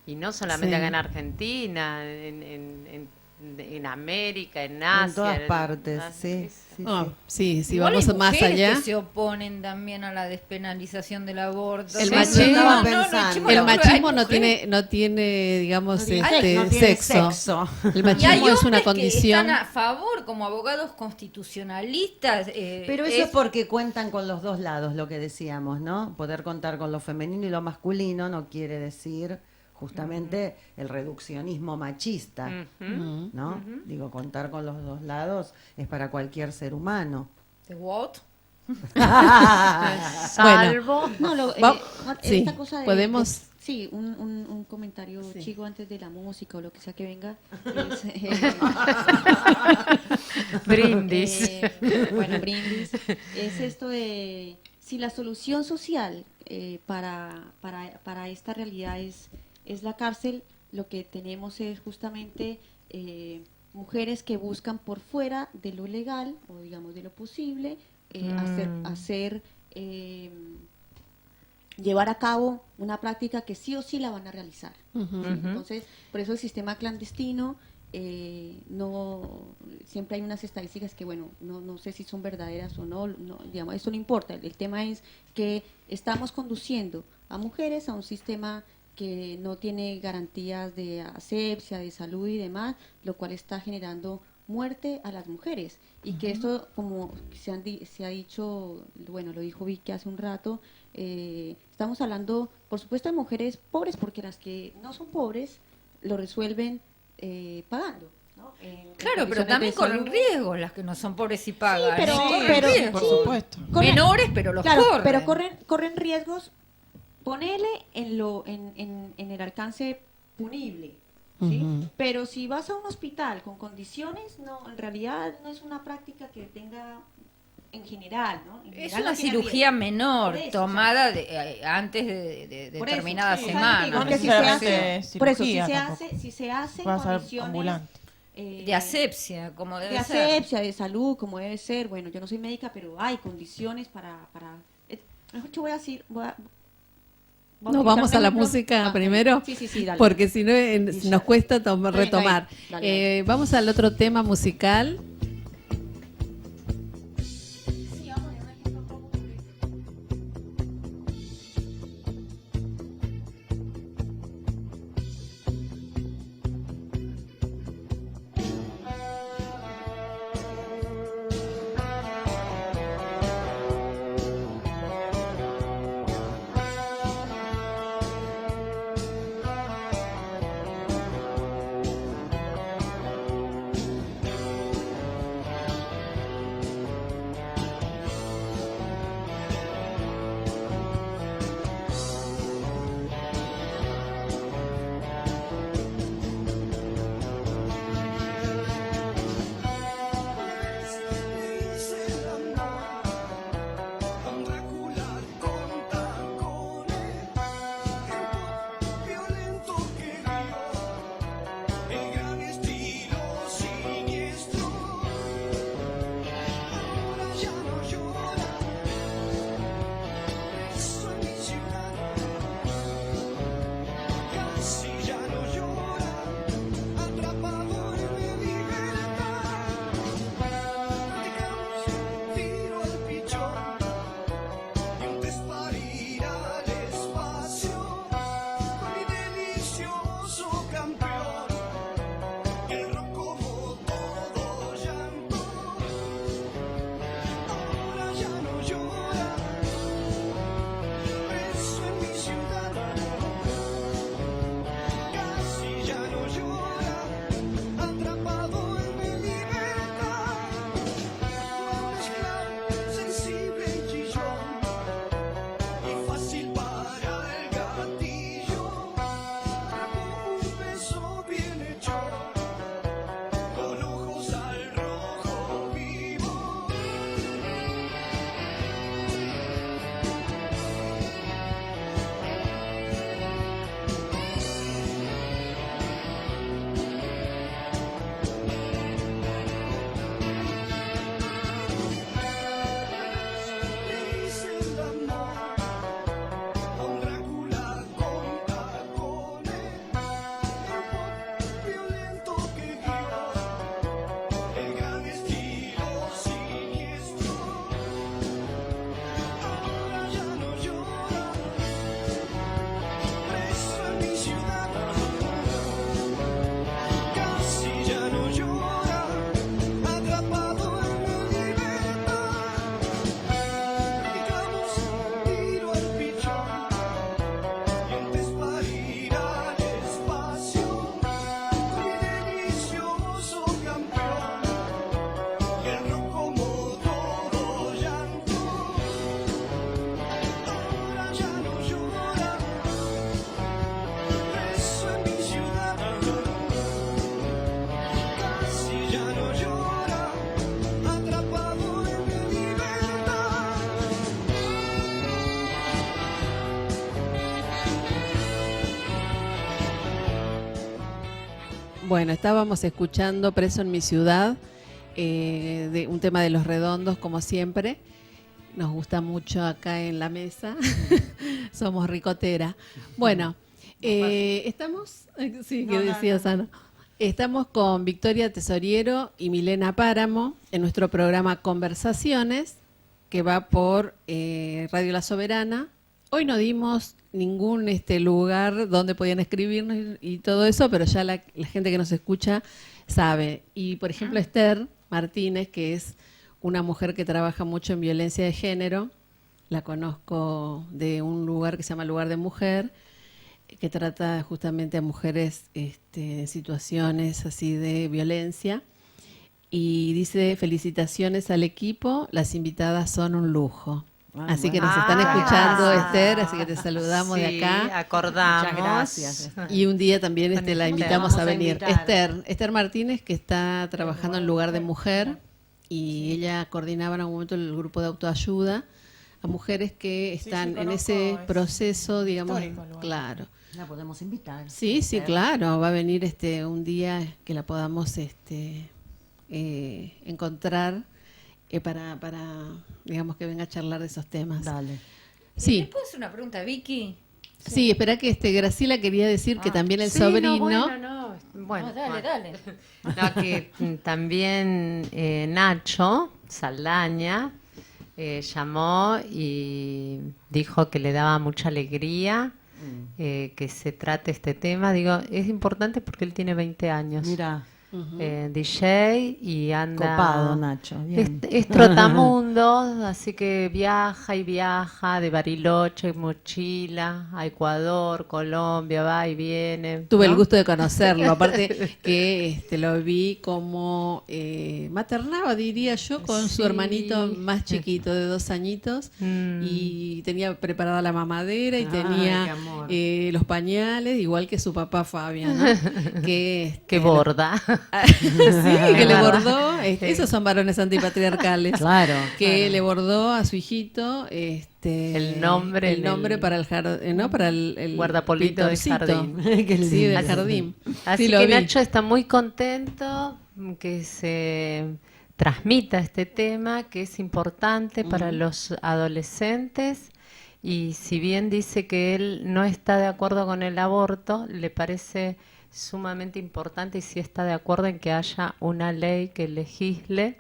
y no solamente Sí. acá en Argentina, en América, en Asia. En todas partes, sí. Sí, si Igual vamos hay más mujeres allá. que se oponen también a la despenalización del aborto. El Sí, machismo, estaba pensando. el hay machismo mujeres- no tiene, digamos, No tiene sexo. El Y hay machismo es una hombres que condición. están a favor, como abogados constitucionalistas. Pero eso es porque cuentan con los dos lados, lo que decíamos, ¿no? Poder contar con lo femenino y lo masculino no quiere decir justamente el reduccionismo machista, ¿no? Digo, contar con los dos lados es para cualquier ser humano. ¿De what? Salvo. No, sí, esta cosa podemos. Sí, un comentario chico antes de la música o lo que sea que venga. Brindis. Bueno, brindis. Es esto de si la solución social para esta realidad es la cárcel, lo que tenemos es justamente mujeres que buscan por fuera de lo legal o digamos de lo posible llevar a cabo una práctica que sí o sí la van a realizar. ¿Sí? Entonces, por eso el sistema clandestino, siempre hay unas estadísticas que, bueno, no sé si son verdaderas o no, digamos, eso no importa. El tema es que estamos conduciendo a mujeres a un sistema que no tiene garantías de asepsia, de salud y demás, lo cual está generando muerte a las mujeres. Y que esto, como se ha dicho, bueno, lo dijo Vicky hace un rato, estamos hablando, por supuesto, de mujeres pobres, porque las que no son pobres lo resuelven pagando. ¿no? Claro, pero también corren riesgos las que no son pobres y pagan. pero corren riesgos. por supuesto. Corren- Menores, pero los claro, corren. pero corren riesgos ponele en el alcance punible, ¿sí? Pero si vas a un hospital con condiciones, no, en realidad no es una práctica que tenga en general, ¿no? En Es general una no tiene cirugía riesgo. menor, Por eso, tomada antes de Por eso, determinada sí, semana. porque si se hace, por eso, si se hace en Va a ser condiciones ambulante. De asepsia, como debe de ser. asepsia, de salud, como debe ser. Bueno, yo no soy médica, pero hay condiciones para mejor yo voy a decir, No, vamos a la música primero, sí, dale. porque si no nos cuesta retomar. Dale. Vamos al otro tema musical. Bueno, estábamos escuchando Preso en mi ciudad, de un tema de Los Redondos, como siempre. Nos gusta mucho acá en la mesa. Somos ricotera. Bueno, estamos... Sí, que decía Sana. Estamos con Victoria Tesoriero y Milena Páramo en nuestro programa Conversaciones, que va por Radio La Soberana. Hoy no dimos ningún lugar donde podían escribirnos y todo eso, pero ya la gente que nos escucha sabe. Y, por ejemplo, Esther Martínez, que es una mujer que trabaja mucho en violencia de género, la conozco de un lugar que se llama Lugar de Mujer, que trata justamente a mujeres en situaciones así de violencia. Y dice: felicitaciones al equipo, las invitadas son un lujo. Así que nos están escuchando, Esther, así que te saludamos de acá. Acordamos. Muchas gracias. Y un día también la invitamos a venir. Invitar. Esther Martínez, que está trabajando en Lugar de Mujer, y ella coordinaba en algún momento el grupo de autoayuda a mujeres que están en ese proceso, digamos, claro. La podemos invitar. Sí, claro, va a venir un día que la podamos encontrar para digamos que venga a charlar de esos temas. Dale. Sí. ¿Le puedo hacer una pregunta, Vicky? Sí, espera que Graciela quería decir que también el sobrino. Bueno, dale. No, que también Nacho Saldaña llamó y dijo que le daba mucha alegría que se trate este tema. Digo, es importante porque él tiene 20 años. Mira. DJ y anda copado, Nacho. Bien. Es trotamundos, así que viaja de Bariloche, mochila, a Ecuador, Colombia, va y viene. Tuve el gusto de conocerlo, aparte que lo vi como maternaba, diría yo, con su hermanito más chiquito de 2 añitos y tenía preparada la mamadera y tenía los pañales, igual que su papá Fabián, ¿no? que borda. Sí, que le bordó, esos son varones antipatriarcales. Claro. Que le bordó a su hijito el nombre para el jardín, ¿no? Para el guardapolito del jardín. Sí, del jardín. Así que Nacho está muy contento que se transmita este tema, que es importante para los adolescentes. Y si bien dice que él no está de acuerdo con el aborto, le parece sumamente importante y sí está de acuerdo en que haya una ley que legisle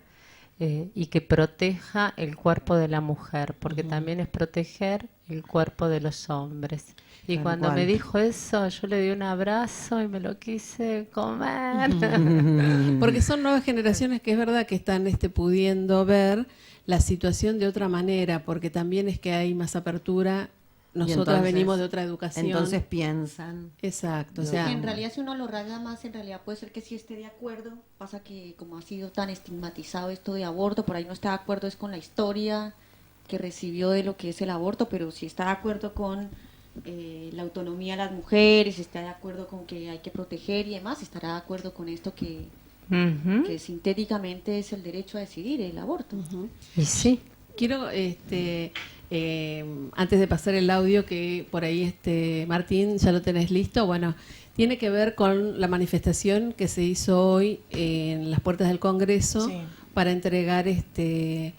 y que proteja el cuerpo de la mujer, porque también es proteger el cuerpo de los hombres. Y Tal cuando cual. me dijo eso, yo le di un abrazo y me lo quise comer. Porque son nuevas generaciones que es verdad que están pudiendo ver la situación de otra manera, porque también es que hay más apertura. Nosotras venimos de otra educación. Entonces piensan. Exacto. O sea, en realidad, si uno lo rasga más, en realidad puede ser que sí esté de acuerdo. Pasa que como ha sido tan estigmatizado esto de aborto, por ahí no está de acuerdo es con la historia que recibió de lo que es el aborto, pero sí está de acuerdo con la autonomía de las mujeres, está de acuerdo con que hay que proteger y demás, estará de acuerdo con esto que sintéticamente es el derecho a decidir, el aborto. Y sí. Quiero, antes de pasar el audio, que por ahí, Martín, ya lo tenés listo, bueno, tiene que ver con la manifestación que se hizo hoy en las puertas del Congreso para entregar este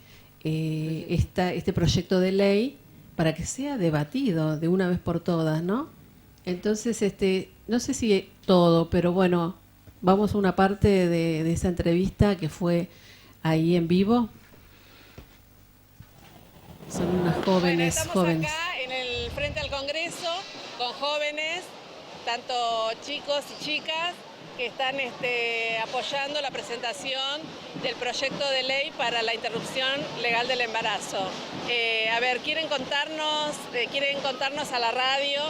proyecto de ley para que sea debatido de una vez por todas, ¿no? Entonces, no sé si todo, pero bueno, vamos a una parte de esa entrevista que fue ahí en vivo. Son unas jóvenes. Bueno, estamos acá en el frente al Congreso con jóvenes, tanto chicos y chicas, que están apoyando la presentación del proyecto de ley para la interrupción legal del embarazo. A ver, quieren contarnos a la radio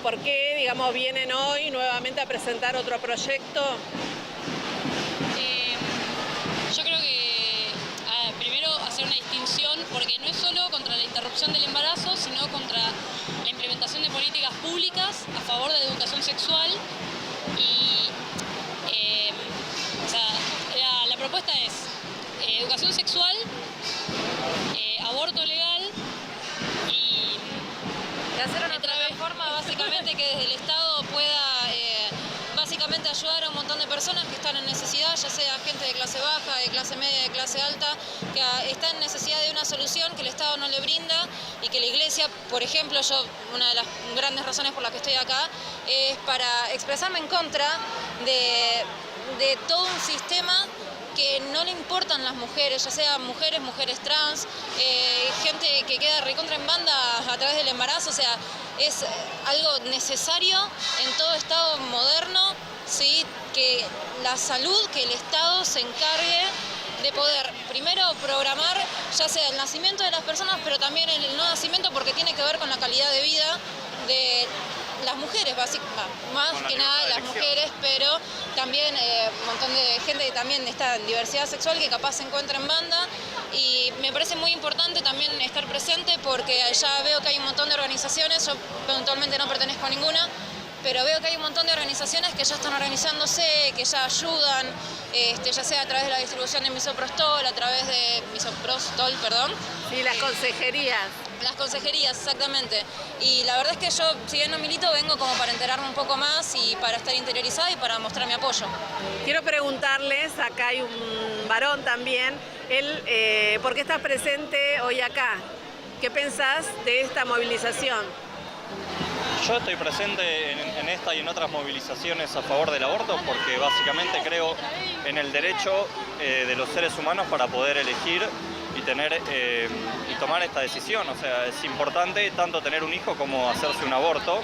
por qué, digamos, vienen hoy nuevamente a presentar otro proyecto. Yo creo que primero hacer una distinción, porque no es solo contra la interrupción del embarazo, sino contra la implementación de políticas públicas a favor de la educación sexual. Y la propuesta es educación sexual, aborto legal y hacer una plataforma básicamente que desde el Estado pueda básicamente ayudar a un montón de personas que están en necesidad, ya sea gente de clase baja, de clase media, de clase alta, que está en necesidad de una solución que el Estado no le brinda y que la Iglesia, por ejemplo, una de las grandes razones por las que estoy acá es para expresarme en contra de todo un sistema que no le importan las mujeres, ya sea mujeres trans, gente que queda recontra en banda a través del embarazo, o sea, es algo necesario en todo Estado moderno, ¿sí? Que la salud, que el Estado se encargue de poder primero programar ya sea el nacimiento de las personas, pero también el no nacimiento, porque tiene que ver con la calidad de vida de las mujeres, más que nada las mujeres, pero también un montón de gente que también está en diversidad sexual que capaz se encuentra en banda y me parece muy importante también estar presente porque ya veo que hay un montón de organizaciones, yo eventualmente no pertenezco a ninguna, pero veo que hay un montón de organizaciones que ya están organizándose, que ya ayudan, ya sea a través de la distribución de misoprostol, a través de misoprostol, perdón. Sí, las consejerías. Las consejerías, exactamente. Y la verdad es que yo, si bien no milito, vengo como para enterarme un poco más y para estar interiorizada y para mostrar mi apoyo. Quiero preguntarles, acá hay un varón también, él, ¿por qué estás presente hoy acá? ¿Qué pensás de esta movilización? Yo estoy presente en esta y en otras movilizaciones a favor del aborto porque básicamente creo en el derecho de los seres humanos para poder elegir y tener y tomar esta decisión. O sea, es importante tanto tener un hijo como hacerse un aborto.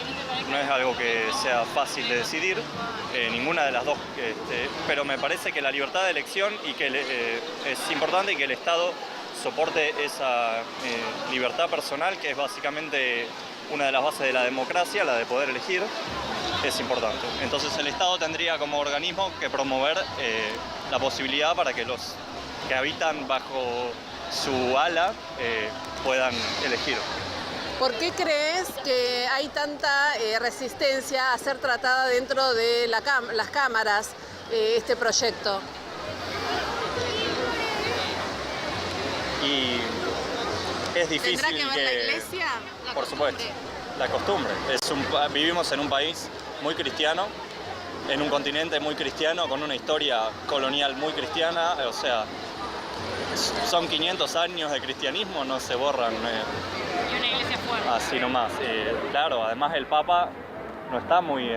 No es algo que sea fácil de decidir, ninguna de las dos, pero me parece que la libertad de elección y que es importante y que el Estado soporte esa libertad personal, que es básicamente una de las bases de la democracia, la de poder elegir, es importante. Entonces el Estado tendría como organismo que promover la posibilidad para que los que habitan bajo su ala puedan elegir. ¿Por qué crees que hay tanta resistencia a ser tratada dentro de las cámaras este proyecto? Y es difícil. ¿Tendrá que ver la iglesia? Por supuesto, la costumbre. Vivimos en un país muy cristiano, en un continente muy cristiano, con una historia colonial muy cristiana, o sea, son 500 años de cristianismo, no se borran Y una iglesia fuerte. así nomás. Claro, además el Papa no está muy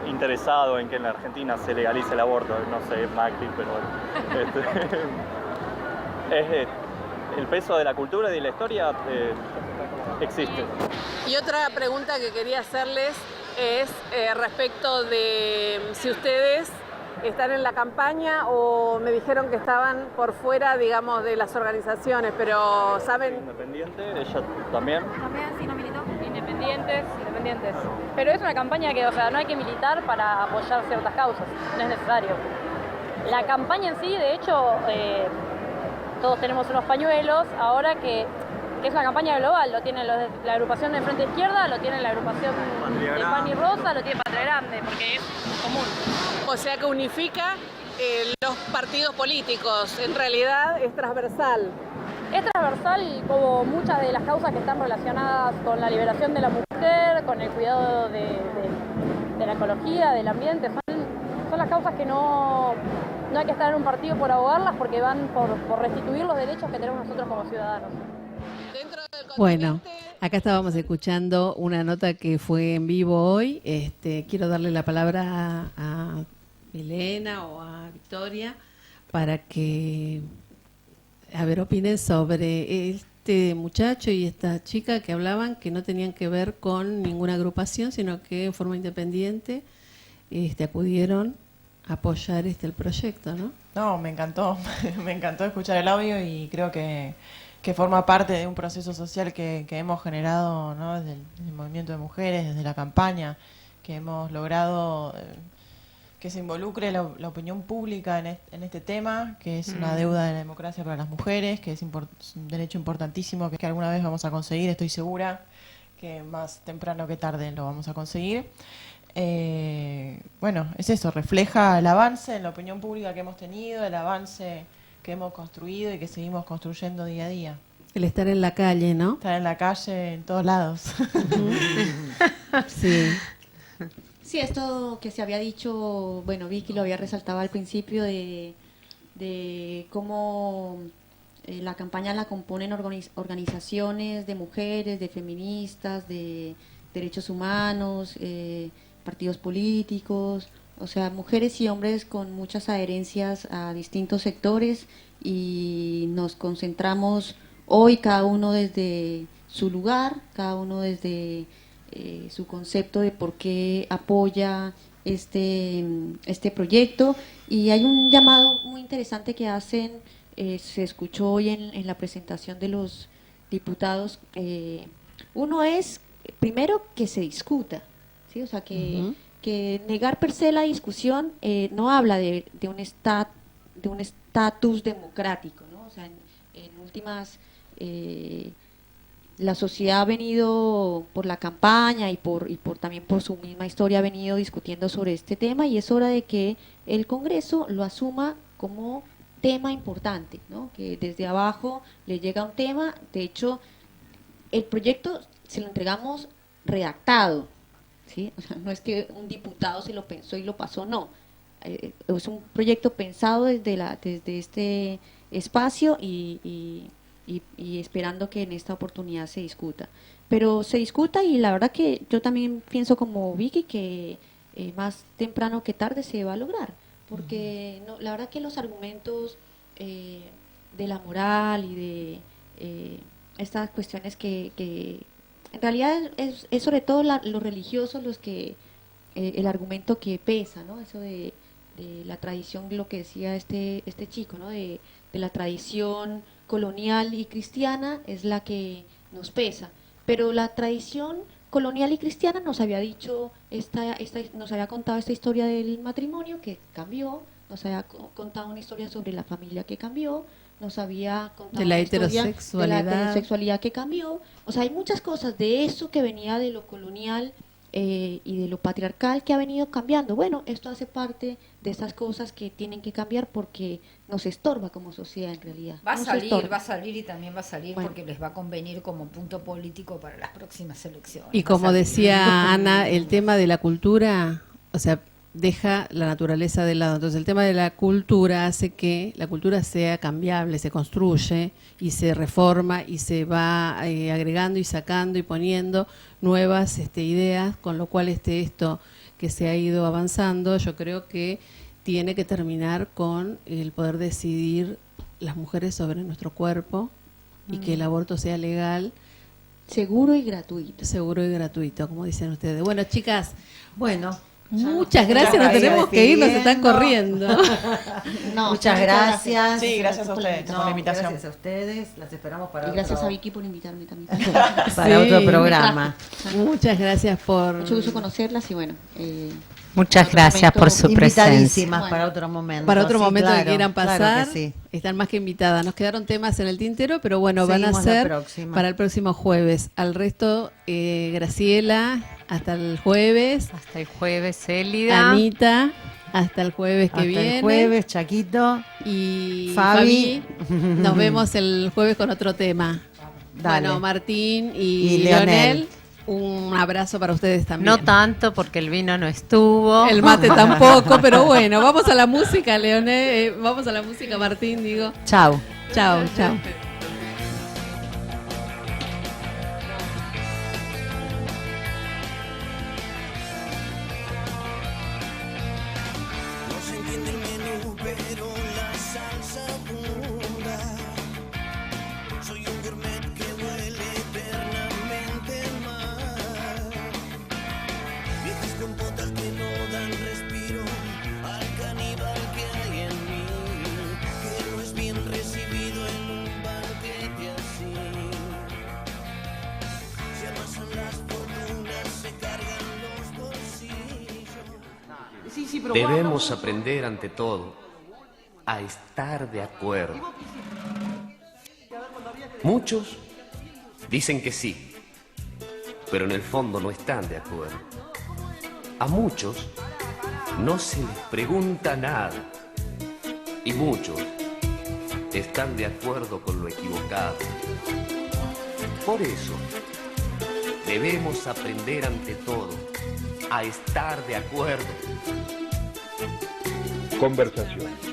interesado en que en la Argentina se legalice el aborto, no sé, Macri, pero el peso de la cultura y de la historia existe. Y otra pregunta que quería hacerles es respecto de si ustedes están en la campaña o me dijeron que estaban por fuera, digamos, de las organizaciones, pero ¿saben? Independiente, ella también. También, sí, no militó. Independientes. Pero es una campaña que, o sea, no hay que militar para apoyar ciertas causas, no es necesario. La campaña en sí, de hecho, todos tenemos unos pañuelos, ahora que es una campaña global, lo tiene la agrupación de Frente Izquierda, lo tiene la agrupación de Pan y Rosa, lo tiene Patria Grande, porque es común. O sea que unifica los partidos políticos, en realidad es transversal. Es transversal como muchas de las causas que están relacionadas con la liberación de la mujer, con el cuidado de la ecología, del ambiente, son las causas que no hay que estar en un partido por abogarlas porque van por restituir los derechos que tenemos nosotros como ciudadanos. Bueno, acá estábamos escuchando una nota que fue en vivo hoy. Quiero darle la palabra a Milena o a Victoria para que, opinen sobre este muchacho y esta chica que hablaban que no tenían que ver con ninguna agrupación, sino que en forma independiente acudieron a apoyar el proyecto, ¿no? No, me encantó escuchar el audio y creo que forma parte de un proceso social que hemos generado, ¿no? Desde el movimiento de mujeres, desde la campaña, que hemos logrado que se involucre la opinión pública en este tema, que es una deuda de la democracia para las mujeres, que es un derecho importantísimo que alguna vez vamos a conseguir, estoy segura que más temprano que tarde lo vamos a conseguir. Bueno, es eso, refleja el avance en la opinión pública que hemos tenido, el avance que hemos construido y que seguimos construyendo día a día. El estar en la calle, ¿no? Estar en la calle en todos lados. Sí. Sí, esto que se había dicho, bueno, Vicky lo había resaltado al principio de cómo la campaña la componen organizaciones de mujeres, de feministas, de derechos humanos, partidos políticos, o sea, mujeres y hombres con muchas adherencias a distintos sectores y nos concentramos hoy cada uno desde su lugar, cada uno desde su concepto de por qué apoya este proyecto. Y hay un llamado muy interesante que hacen, se escuchó hoy en la presentación de los diputados. Uno es, primero, que se discuta, ¿sí? O sea, que negar per se la discusión no habla de un estatus democrático, ¿no? O sea, En últimas, la sociedad ha venido por la campaña y también por su misma historia ha venido discutiendo sobre este tema, y es hora de que el Congreso lo asuma como tema importante, ¿no? Que desde abajo le llega un tema. De hecho, el proyecto se lo entregamos redactado, ¿sí? O sea, no es que un diputado se lo pensó y lo pasó, no. Es un proyecto pensado desde este espacio y esperando que en esta oportunidad se discuta. Pero se discuta, y la verdad que yo también pienso como Vicky que más temprano que tarde se va a lograr, porque no, la verdad que los argumentos de la moral y de estas cuestiones que en realidad es sobre todo los religiosos los que el argumento que pesa, ¿no? Eso de la tradición, lo que decía este chico, ¿no? De la tradición colonial y cristiana es la que nos pesa, pero la tradición colonial y cristiana nos había dicho nos había contado esta historia del matrimonio que cambió, nos había contado una historia sobre la familia que cambió, nos había contado de la una historia heterosexualidad. de la heterosexualidad que cambió. O sea, hay muchas cosas de eso que venía de lo colonial y de lo patriarcal que ha venido cambiando. Bueno, esto hace parte de esas cosas que tienen que cambiar porque nos estorba como sociedad en realidad. Va a salir y también va a salir porque les va a convenir como punto político para las próximas elecciones. Y como decía Ana, el tema de la cultura, o sea, deja la naturaleza de lado. Entonces el tema de la cultura hace que la cultura sea cambiable, se construye y se reforma y se va agregando y sacando y poniendo nuevas ideas, con lo cual esto que se ha ido avanzando, yo creo que tiene que terminar con el poder decidir las mujeres sobre nuestro cuerpo y que el aborto sea legal. Seguro y gratuito. Seguro y gratuito, como dicen ustedes. Bueno, chicas, muchas gracias, nos tenemos que ir, nos están corriendo. Muchas gracias. Sí, gracias a ustedes por la invitación. Gracias a ustedes, las esperamos para y gracias a Vicky por invitarme también. para otro programa. Muchas gracias por... Mucho gusto conocerlas y bueno... muchas gracias por su presencia. Invitadísimas para otro momento. Para otro momento claro, que quieran pasar, claro que sí. Están más que invitadas. Nos quedaron temas en el tintero, pero bueno, Seguimos van a ser próxima. para el próximo jueves. Al resto, Graciela, hasta el jueves. Hasta el jueves, Elida. Anita, hasta el jueves que viene. Hasta el jueves, Chaquito. Y Fabi. Nos vemos el jueves con otro tema. Dale. Bueno, Martín y Leonel. Un abrazo para ustedes también. No tanto porque el vino no estuvo. El mate tampoco, pero bueno, vamos a la música, Leonel. Vamos a la música, Martín, digo. Chau. Chau, chau. Debemos aprender ante todo a estar de acuerdo. Muchos dicen que sí, pero en el fondo no están de acuerdo. A muchos no se les pregunta nada y muchos están de acuerdo con lo equivocado. Por eso, debemos aprender ante todo a estar de acuerdo. Conversaciones.